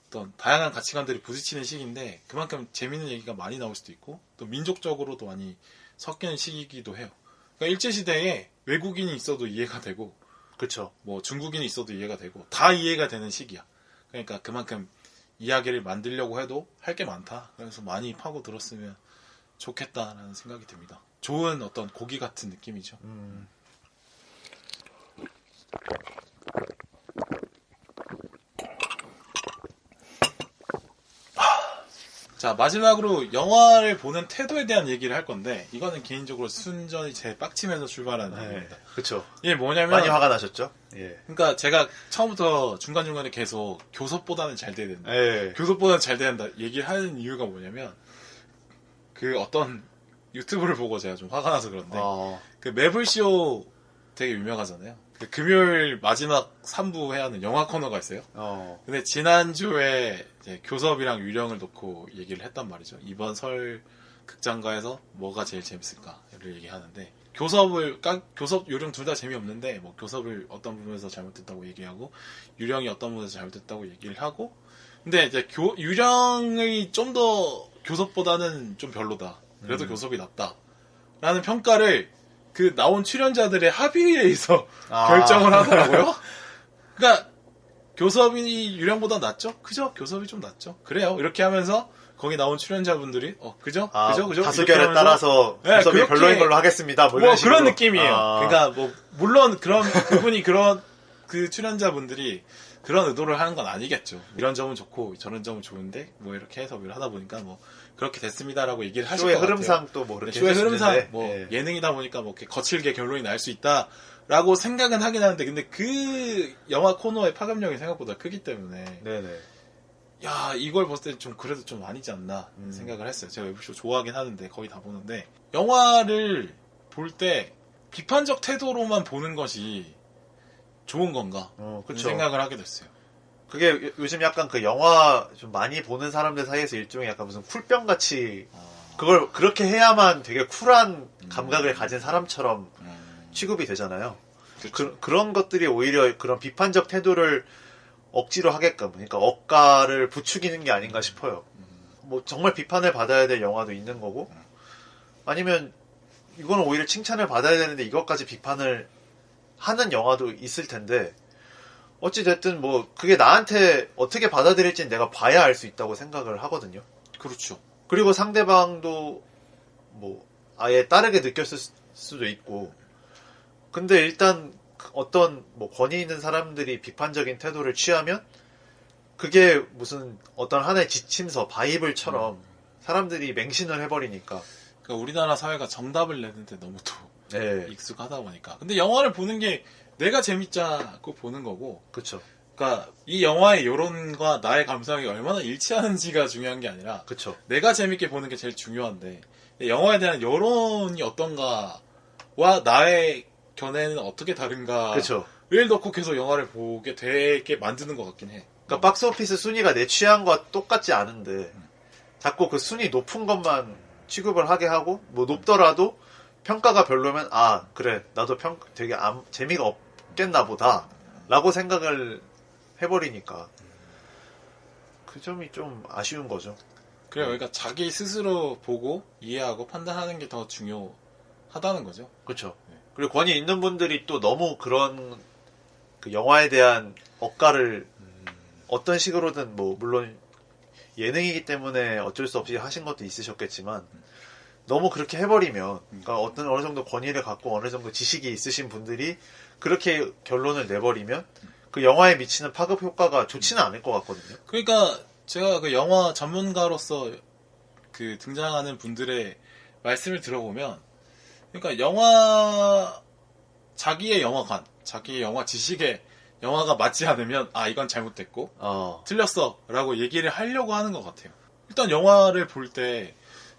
어떤 다양한 가치관들이 부딪히는 시기인데 그만큼 재밌는 얘기가 많이 나올 수도 있고 또 민족적으로도 많이 섞이는 시기이기도 해요. 그러니까 일제시대에 외국인이 있어도 이해가 되고, 그렇죠. 뭐 중국인이 있어도 이해가 되고 다 이해가 되는 시기야. 그러니까 그만큼 이야기를 만들려고 해도 할 게 많다. 그래서 많이 파고 들었으면 좋겠다라는 생각이 듭니다. 좋은 어떤 고기 같은 느낌이죠. 자, 마지막으로 영화를 보는 태도에 대한 얘기를 할 건데, 이거는 개인적으로 순전히 제 빡치면서 출발하는 얘기입니다. 그렇죠. 이게 뭐냐면, 많이 화가 나셨죠? 예. 그러니까 제가 처음부터 중간중간에 계속 교섭보다는 잘 돼야 된다. 예. 교섭보다는 잘 돼야 된다. 얘기를 하는 이유가 뭐냐면, 그 어떤 유튜브를 보고 제가 좀 화가 나서 그런데, 그 매블쇼 되게 유명하잖아요. 그 금요일 마지막 3부 해야 하는 영화 코너가 있어요. 근데 지난주에 이제 교섭이랑 유령을 놓고 얘기를 했단 말이죠. 이번 설 극장가에서 뭐가 제일 재밌을까를 얘기하는데, 교섭, 유령 둘 다 재미없는데, 뭐 교섭을 어떤 부분에서 잘못했다고 얘기하고, 유령이 어떤 부분에서 잘못했다고 얘기를 하고, 근데 이제 유령이 좀 더 교섭보다는 좀 별로다. 그래도 교섭이 낫다. 라는 평가를 그 나온 출연자들의 합의에 의해서 결정을 하더라고요. 그러니까 교섭이 유령보다 낫죠? 그죠? 교섭이 좀 낫죠? 그래요. 이렇게 하면서 거기 나온 출연자분들이 그죠? 그죠? 다수결에 따라서 교섭이 그렇게, 별로인 걸로 하겠습니다. 뭐 그런 느낌이에요. 그러니까 뭐 물론 그분이 그 출연자분들이 그런 의도를 하는 건 아니겠죠. 이런 점은 좋고 저런 점은 좋은데 뭐 이렇게 해서 하다 보니까 뭐 그렇게 됐습니다라고 얘기를 하실 것 같아요. 쇼의 흐름상 또 뭐 이렇게 쇼의 흐름상 뭐 예. 예능이다 보니까 뭐 이렇게 거칠게 결론이 날 수 있다라고 생각은 하긴 하는데, 근데 그 영화 코너의 파급력이 생각보다 크기 때문에 네네. 야, 이걸 봤을 때 좀 그래도 좀 아니지 않나 생각을 했어요. 제가 웹쇼 좋아하긴 하는데 거의 다 보는데, 영화를 볼 때 비판적 태도로만 보는 것이 좋은 건가? 그쵸. 생각을 하게 됐어요. 그게 요즘 약간 그 영화 좀 많이 보는 사람들 사이에서 일종의 약간 무슨 쿨병 같이 그걸 그렇게 해야만 되게 쿨한 감각을 가진 사람처럼 취급이 되잖아요. 그런 것들이 오히려 그런 비판적 태도를 억지로 하게끔, 그러니까 억가를 부추기는 게 아닌가 싶어요. 뭐 정말 비판을 받아야 될 영화도 있는 거고, 아니면 이거는 오히려 칭찬을 받아야 되는데 이것까지 비판을 하는 영화도 있을 텐데, 어찌됐든 뭐 그게 나한테 어떻게 받아들일지는 내가 봐야 알 수 있다고 생각을 하거든요. 그렇죠. 그리고 상대방도 뭐 아예 다르게 느꼈을 수도 있고, 근데 일단 어떤 뭐 권위 있는 사람들이 비판적인 태도를 취하면 그게 무슨 어떤 하나의 지침서, 바이블처럼 사람들이 맹신을 해버리니까. 그러니까 우리나라 사회가 정답을 내는데 너무 또 네. 익숙하다 보니까. 근데 영화를 보는 게 내가 재밌자고 보는 거고. 그렇죠. 그러니까 이 영화의 여론과 나의 감상이 얼마나 일치하는지가 중요한 게 아니라, 그렇죠. 내가 재밌게 보는 게 제일 중요한데, 영화에 대한 여론이 어떤가와 나의 견해는 어떻게 다른가를 그쵸. 넣고 계속 영화를 보게 되게 만드는 것 같긴 해. 그러니까 박스오피스 순위가 내 취향과 똑같지 않은데 자꾸 그 순위 높은 것만 취급을 하게 하고 뭐 높더라도 평가가 별로면 아 그래 나도 되게 재미가 없겠나 보다 라고 생각을 해버리니까 그 점이 좀 아쉬운 거죠. 그래요. 그러니까 자기 스스로 보고 이해하고 판단하는 게 더 중요하다는 거죠. 그렇죠. 그리고 권위 있는 분들이 또 너무 그런 그 영화에 대한 억가를 어떤 식으로든 뭐 물론 예능이기 때문에 어쩔 수 없이 하신 것도 있으셨겠지만 너무 그렇게 해버리면 그러니까 어느 정도 권위를 갖고 어느 정도 지식이 있으신 분들이 그렇게 결론을 내버리면 그 영화에 미치는 파급 효과가 좋지는 않을 것 같거든요. 그러니까 제가 그 영화 전문가로서 그 등장하는 분들의 말씀을 들어보면 그러니까 자기의 영화관, 자기의 영화 지식에 영화가 맞지 않으면 아 이건 잘못됐고 틀렸어 라고 얘기를 하려고 하는 것 같아요. 일단 영화를 볼 때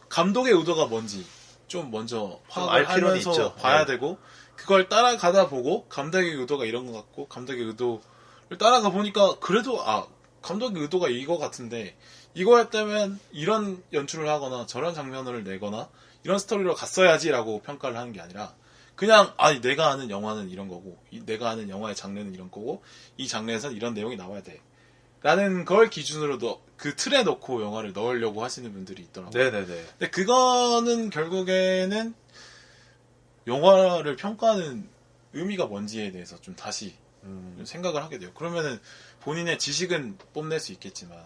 감독의 의도가 뭔지 좀 먼저 파악을 하면서 있죠. 봐야 되고 그걸 따라가다 보고 감독의 의도가 이런 것 같고 감독의 의도를 따라가 보니까 그래도 감독의 의도가 이거 같은데 이거였다면 이런 연출을 하거나 저런 장면을 내거나 이런 스토리로 갔어야지라고 평가를 하는 게 아니라 그냥 내가 아는 영화는 이런 거고 내가 아는 영화의 장르는 이런 거고 이 장르에서는 이런 내용이 나와야 돼 라는 걸 기준으로 그 틀에 넣고 영화를 넣으려고 하시는 분들이 있더라고요. 네네네. 근데 그거는 결국에는 영화를 평가하는 의미가 뭔지에 대해서 좀 다시 생각을 하게 돼요. 그러면은 본인의 지식은 뽐낼 수 있겠지만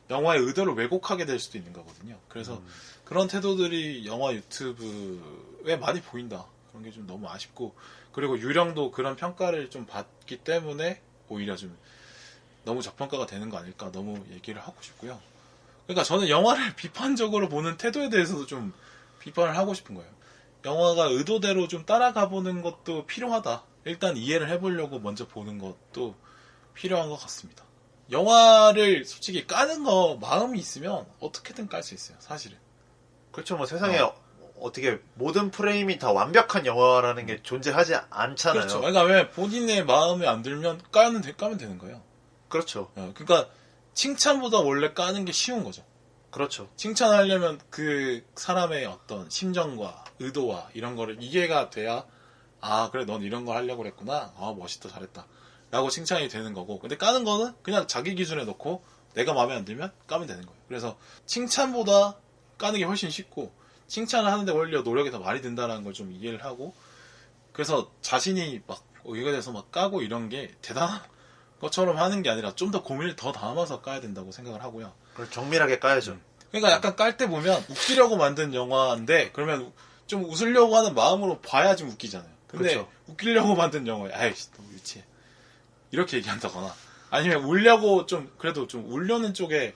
영화의 의도를 왜곡하게 될 수도 있는 거거든요. 그래서 그런 태도들이 영화 유튜브에 많이 보인다. 그런 게 좀 너무 아쉽고 그리고 유령도 그런 평가를 좀 받기 때문에 오히려 좀 너무 적평가가 되는 거 아닐까 너무 얘기를 하고 싶고요. 그러니까 저는 영화를 비판적으로 보는 태도에 대해서도 좀 비판을 하고 싶은 거예요. 영화가 의도대로 좀 따라가 보는 것도 필요하다. 일단 이해를 해보려고 먼저 보는 것도 필요한 것 같습니다. 영화를 솔직히 까는 거 마음이 있으면 어떻게든 깔 수 있어요. 사실은. 그렇죠. 뭐 세상에 어떻게 모든 프레임이 다 완벽한 영화라는 게 존재하지 않잖아요. 그렇죠. 그러니까 왜 본인의 마음에 안 들면 까면 되는 거예요. 그렇죠. 그러니까 칭찬보다 원래 까는 게 쉬운 거죠. 그렇죠. 칭찬하려면 그 사람의 어떤 심정과 의도와 이런 거를 이해가 돼야 그래 넌 이런 거 하려고 그랬구나. 멋있다 잘했다. 라고 칭찬이 되는 거고 근데 까는 거는 그냥 자기 기준에 놓고 내가 마음에 안 들면 까면 되는 거예요. 그래서 칭찬보다 까는 게 훨씬 쉽고 칭찬을 하는데 오히려 노력이 더 많이 든다는 걸 좀 이해를 하고 그래서 자신이 막 이거에 대해서 막 까고 이런 게 대단한 것처럼 하는 게 아니라 좀 더 고민을 더 담아서 까야 된다고 생각을 하고요. 정밀하게 까야죠. 그러니까 약간 깔 때 보면 웃기려고 만든 영화인데 그러면 좀 웃으려고 하는 마음으로 봐야 좀 웃기잖아요. 근데 그렇죠. 웃기려고 만든 영화에 아이씨 너무 유치해 이렇게 얘기한다거나 아니면 울려고 그래도 좀 울려는 쪽에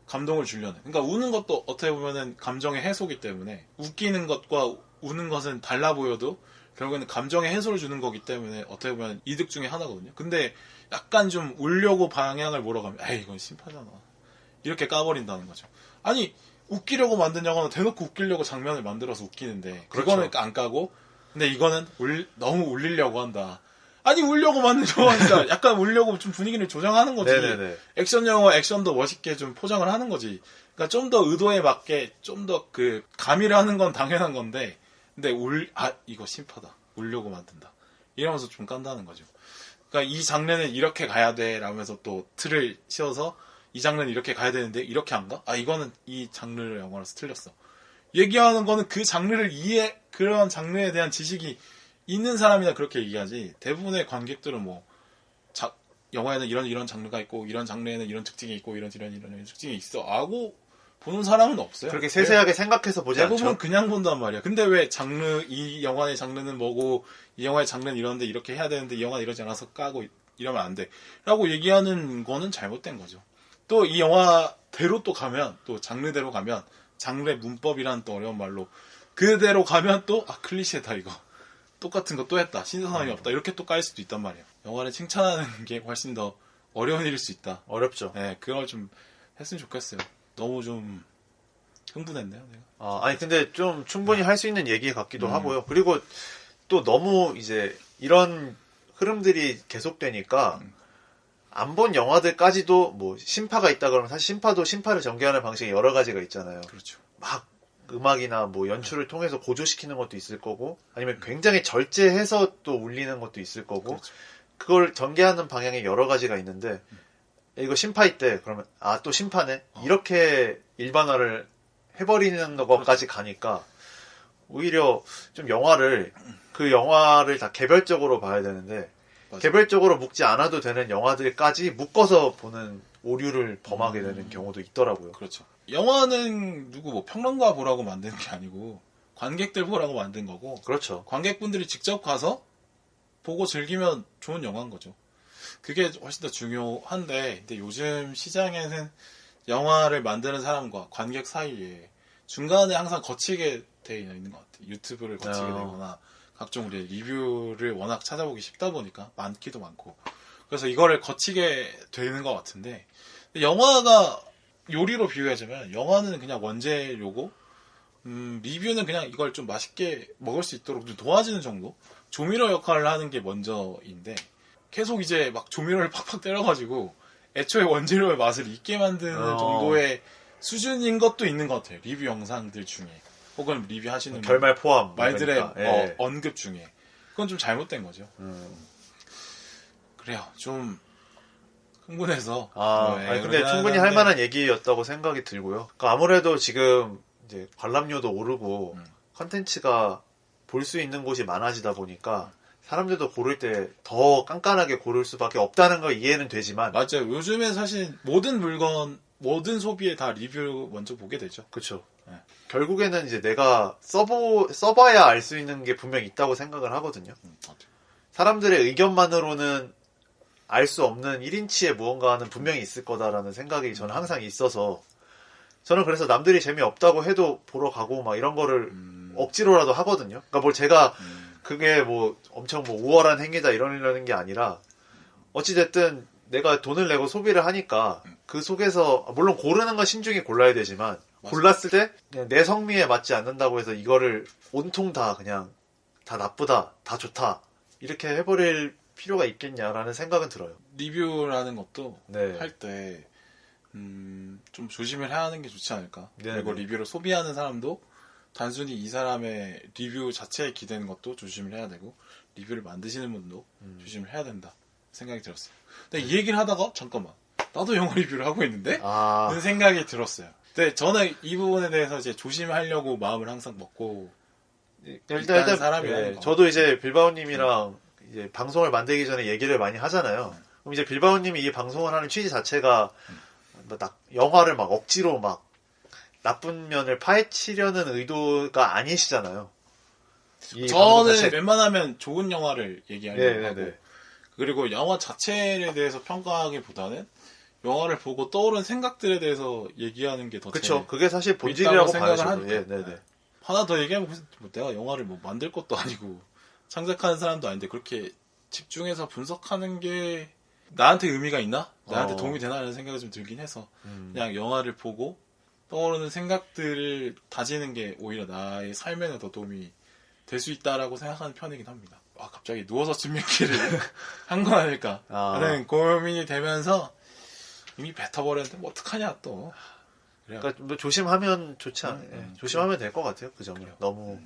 감동을 주려는 그러니까 우는 것도 어떻게 보면은 감정의 해소기 때문에 웃기는 것과 우는 것은 달라 보여도 결국에는 감정의 해소를 주는 거기 때문에 어떻게 보면 이득 중에 하나거든요. 근데 약간 좀 울려고 방향을 몰아가면 에이 이건 심파잖아 이렇게 까버린다는 거죠. 아니 웃기려고 만든 영화는 대놓고 웃기려고 장면을 만들어서 웃기는데 그거는 그렇죠. 안 까고 근데 이거는 너무 울리려고 한다. 아니 울려고 만든 영화니까 약간 울려고 좀 분위기를 조정하는 거지. 네네네. 액션 영화 액션도 멋있게 좀 포장을 하는 거지. 그러니까 좀 더 의도에 맞게 좀 더 그 가미를 하는 건 당연한 건데 근데 이거 심파다. 울려고 만든다. 이러면서 좀 깐다는 거죠. 그러니까 이 장르는 이렇게 가야 돼 라면서 또 틀을 씌워서 이 장르는 이렇게 가야 되는데 이렇게 안 가? 이거는 이 장르의 영화라서 틀렸어. 얘기하는 거는 그 장르를 그런 장르에 대한 지식이 있는 사람이나 그렇게 얘기하지 대부분의 관객들은 영화에는 이런 장르가 있고 이런 장르에는 이런 특징이 있고 이런 특징이 있어 하고 보는 사람은 없어요. 그렇게 세세하게 생각해서 보지 않죠. 대부분 그냥 본단 말이야. 근데 왜 이 영화의 장르는 뭐고 이 영화의 장르는 이런데 이렇게 해야 되는데 이 영화는 이러지 않아서 까고 이러면 안 돼 라고 얘기하는 거는 잘못된 거죠. 또 이 영화대로 또 가면 또 장르대로 가면 장르의 문법이란 또 어려운 말로 그대로 가면 또 클리셰다 이거 똑같은 거 또 했다 신선함이 없다 이렇게 또 깔 수도 있단 말이에요. 영화를 칭찬하는 게 훨씬 더 어려운 일일 수 있다. 어렵죠. 네, 그걸 좀 했으면 좋겠어요. 너무 좀 흥분했네요. 내가. 아니 근데 좀 충분히 할 수 있는 얘기 같기도 하고요. 그리고 또 너무 이제 이런 흐름들이 계속되니까 안 본 영화들까지도 뭐 심파가 있다 그러면 사실 심파를 전개하는 방식이 여러 가지가 있잖아요. 그렇죠. 막 음악이나 뭐 연출을 통해서 고조시키는 것도 있을 거고 아니면 굉장히 절제해서 또 울리는 것도 있을 거고 그렇죠. 그걸 전개하는 방향이 여러 가지가 있는데 이거 심파 있대 그러면 아 또 심파네 이렇게 일반화를 해버리는 것까지 가니까 오히려 좀 그 영화를 다 개별적으로 봐야 되는데 맞아. 개별적으로 묶지 않아도 되는 영화들까지 묶어서 보는 오류를 범하게 되는 경우도 있더라고요. 그렇죠. 영화는 누구 뭐 평론가 보라고 만든 게 아니고 관객들 보라고 만든 거고. 그렇죠. 관객분들이 직접 가서 보고 즐기면 좋은 영화인 거죠. 그게 훨씬 더 중요한데, 근데 요즘 시장에는 영화를 만드는 사람과 관객 사이에 중간에 항상 거치게 돼 있는 것 같아요. 유튜브를 거치게 되거나 각종 우리 리뷰를 워낙 찾아보기 쉽다 보니까 많기도 많고 그래서 이거를 거치게 되는 것 같은데 영화가 요리로 비유하자면 영화는 그냥 원재료고 리뷰는 그냥 이걸 좀 맛있게 먹을 수 있도록 좀 도와주는 정도 조미료 역할을 하는 게 먼저인데 계속 이제 막 조미료를 팍팍 때려가지고 애초에 원재료의 맛을 잊게 만드는 정도의 수준인 것도 있는 것 같아요. 리뷰 영상들 중에 혹은 리뷰하시는 결말 포함 말들의 그러니까. 예. 언급 중에 그건 좀 잘못된 거죠. 그래요. 좀 흥분해서 아니, 근데 충분히 할 만한 얘기였다고 생각이 들고요. 그러니까 아무래도 지금 이제 관람료도 오르고 컨텐츠가 볼 수 있는 곳이 많아지다 보니까 사람들도 고를 때 더 깐깐하게 고를 수밖에 없다는 거 이해는 되지만 맞아요. 요즘에 사실 모든 소비에 다 리뷰 먼저 보게 되죠. 그렇죠. 네. 결국에는 이제 내가 써봐야 알 수 있는 게 분명히 있다고 생각을 하거든요. 사람들의 의견만으로는 알 수 없는 1인치의 무언가는 분명히 있을 거다라는 생각이 저는 항상 있어서 저는 그래서 남들이 재미없다고 해도 보러 가고 막 이런 거를 억지로라도 하거든요. 그러니까 뭘 제가 그게 뭐 엄청 뭐 우월한 행위다 이러려는 게 아니라 어찌됐든 내가 돈을 내고 소비를 하니까 그 속에서 물론 고르는 건 신중히 골라야 되지만 맞아. 골랐을 때 그냥 내 성미에 맞지 않는다고 해서 이거를 온통 다 그냥 다 나쁘다 다 좋다 이렇게 해버릴 필요가 있겠냐라는 생각은 들어요. 리뷰라는 것도 네. 할 때 좀 조심을 해야 하는 게 좋지 않을까. 네, 그리고 네. 리뷰를 소비하는 사람도 단순히 이 사람의 리뷰 자체에 기대는 것도 조심을 해야 되고 리뷰를 만드시는 분도 조심을 해야 된다 생각이 들었어요. 근데 이 얘기를 하다가 잠깐만 나도 영화 리뷰를 하고 있는데? 그런 생각이 들었어요. 근데 저는 이 부분에 대해서 이제 조심하려고 마음을 항상 먹고 일단 사람이라는 거. 저도 이제 빌바오님이랑 이제 방송을 만들기 전에 얘기를 많이 하잖아요. 그럼 이제 빌바오님이 이 방송을 하는 취지 자체가 뭐 영화를 막 억지로 막 나쁜 면을 파헤치려는 의도가 아니시잖아요. 저는 웬만하면 좋은 영화를 얘기하려고 네네네. 하고 그리고 영화 자체에 대해서 평가하기보다는 영화를 보고 떠오른 생각들에 대해서 얘기하는 게 더 그렇죠. 그게 사실 본질이라고 봐야죠. 하니까. 네네. 하나 더 얘기하면 내가 영화를 뭐 만들 것도 아니고 창작하는 사람도 아닌데 그렇게 집중해서 분석하는 게 나한테 의미가 있나? 나한테 도움이 되나? 라는 생각이 좀 들긴 해서 그냥 영화를 보고 떠오르는 생각들을 다지는 게 오히려 나의 삶에는 더 도움이 될 수 있다라고 생각하는 편이긴 합니다. 갑자기 누워서 침 뱉기를 한 건 아닐까 하는 고민이 되면서 이미 뱉어버렸는데 뭐 어떡하냐 또. 그러니까 뭐 조심하면 좋지 않아요. 조심하면 될 것 같아요. 그 점은 너무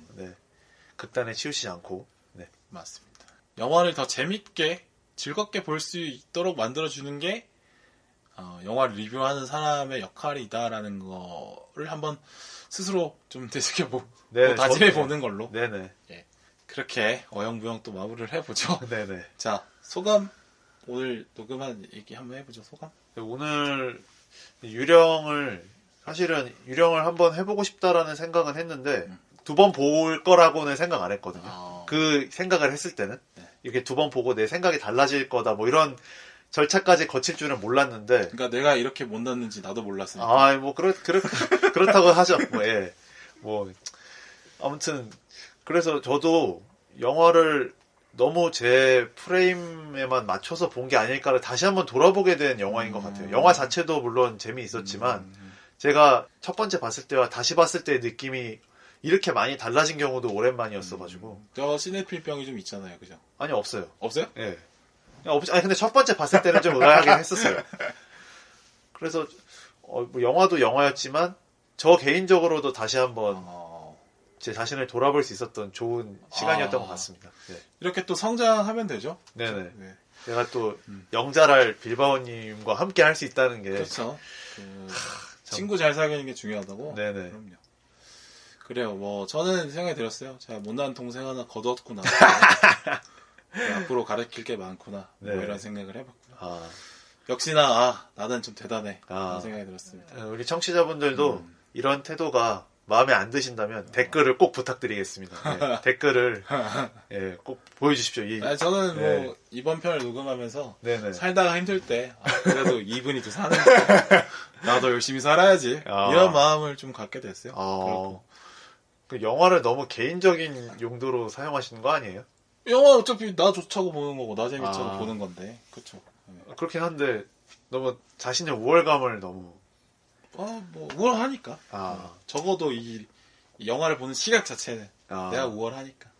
극단에 치우치지 않고. 네. 맞습니다. 영화를 더 재밌게 즐겁게 볼 수 있도록 만들어주는 게 영화를 리뷰하는 사람의 역할이다라는 거를 한번 스스로 좀 되새겨보고 다짐해보는 걸로. 네네. 예. 그렇게 어영부영 또 마무리를 해보죠. 네네. 자, 소감. 오늘 녹음한 얘기 한번 해보죠. 소감. 오늘 사실은 유령을 한번 해보고 싶다라는 생각은 했는데 2번 볼 거라고는 생각 안 했거든요. 그 생각을 했을 때는 이렇게 2번 보고 내 생각이 달라질 거다 뭐 이런 절차까지 거칠 줄은 몰랐는데. 그러니까 내가 이렇게 못 넣는지 나도 몰랐으니까. 뭐 그렇다고 하죠. 아무튼 그래서 저도 영화를 너무 제 프레임에만 맞춰서 본 게 아닐까를 다시 한번 돌아보게 된 영화인 것 같아요. 영화 자체도 물론 재미있었지만 제가 첫 번째 봤을 때와 다시 봤을 때의 느낌이 이렇게 많이 달라진 경우도 오랜만이었어가지고. 저 시네필병이 좀 있잖아요, 그죠? 아니, 없어요. 없어요? 예. 아니, 근데 첫 번째 봤을 때는 좀 의아하긴 했었어요. 그래서, 뭐 영화도 영화였지만, 저 개인적으로도 다시 한번 제 자신을 돌아볼 수 있었던 좋은 시간이었던 것 같습니다. 네. 이렇게 또 성장하면 되죠? 네네. 네. 제가 또 영자랄 빌바오님과 함께 할 수 있다는 게. 그렇죠. 친구 잘 사귀는 게 중요하다고? 네네. 그럼요. 그래요. 뭐 저는 생각이 들었어요. 제가 못난 동생 하나 거두었구나. 앞으로 가르칠 게 많구나. 뭐 네. 이런 생각을 해봤고요. 역시나 나는 좀 대단해. 그런 생각이 들었습니다. 우리 청취자분들도 이런 태도가 마음에 안 드신다면 댓글을 꼭 부탁드리겠습니다. 네, 댓글을 예, 꼭 보여주십시오. 아니, 저는 뭐 이번 편을 녹음하면서 네네. 살다가 힘들 때 그래도 이분이 또 사는데 나도 열심히 살아야지 이런 마음을 좀 갖게 됐어요. 그 영화를 너무 개인적인 용도로 사용하시는 거 아니에요? 영화 어차피 나 좋자고 보는 거고 나 재밌자고 보는 건데 그렇죠. 그렇긴 한데 너무 자신의 우월감을 너무 뭐 우월하니까. 적어도 이 영화를 보는 시각 자체는 내가 우월하니까.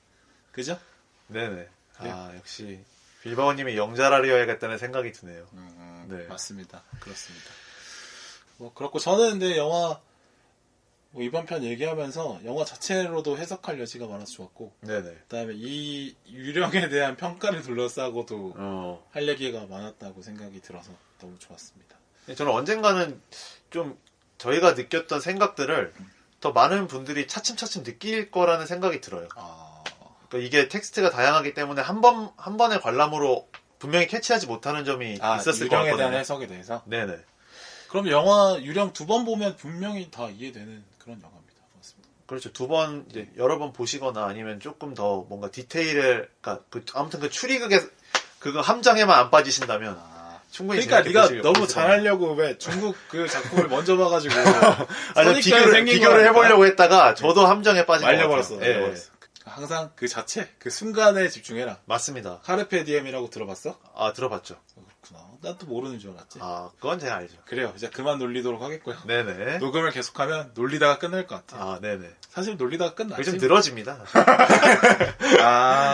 그죠? 네네. 역시 빌바오님이 영자라리어야겠다는 생각이 드네요. 네. 맞습니다. 그렇습니다. 뭐 그렇고 저는 근데 영화 뭐 이번 편 얘기하면서 영화 자체로도 해석할 여지가 많아서 좋았고. 네네. 그다음에 이 유령에 대한 평가를 둘러싸고도 할 얘기가 많았다고 생각이 들어서 너무 좋았습니다. 저는 언젠가는 좀 저희가 느꼈던 생각들을 더 많은 분들이 차츰차츰 느낄 거라는 생각이 들어요. 그러니까 이게 텍스트가 다양하기 때문에 한 번의 관람으로 분명히 캐치하지 못하는 점이 있었을 것 같거든요. 유령에 대한 해석에 대해서? 네네. 그럼 영화 유령 2번 보면 분명히 다 이해되는 그런 영화입니다. 맞습니다. 그렇죠. 이제 여러 번 보시거나 아니면 조금 더 뭔가 디테일을, 아무튼 그 추리극의 그거 함정에만 안 빠지신다면 충분히 그러니까 네가 너무 잘하려고 왜 중국 그 작품을 먼저 봐가지고 아니 비교를 해보려고 했다가 저도 함정에 빠진 말려버렸어. 항상 그 자체 그 순간에 집중해라. 맞습니다. 카르페 디엠이라고 들어봤어? 들어봤죠. 그렇구나. 난 또 모르는 줄 알았지. 그건 제가 알죠. 그래요. 이제 그만 놀리도록 하겠고요. 네네. 녹음을 계속하면 놀리다가 끝날 것 같아요. 네네. 사실 놀리다가 끝나지. 좀 늘어집니다.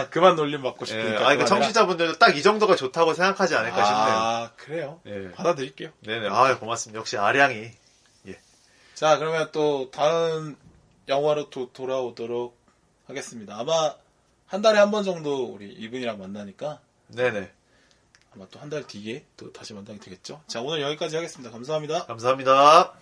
그만 놀림 받고 싶으니까. 그러니까 청취자분들도 딱 이 정도가 좋다고 생각하지 않을까 싶네요. 그래요? 네. 받아들일게요. 네네. 고맙습니다. 역시 아량이. 예. 자, 그러면 또 다음 영화로 돌아오도록 하겠습니다. 아마 한 달에 한 번 정도 우리 이분이랑 만나니까. 네네. 아마 또 한 달 뒤에 또 다시 만나게 되겠죠. 자, 오늘 여기까지 하겠습니다. 감사합니다. 감사합니다.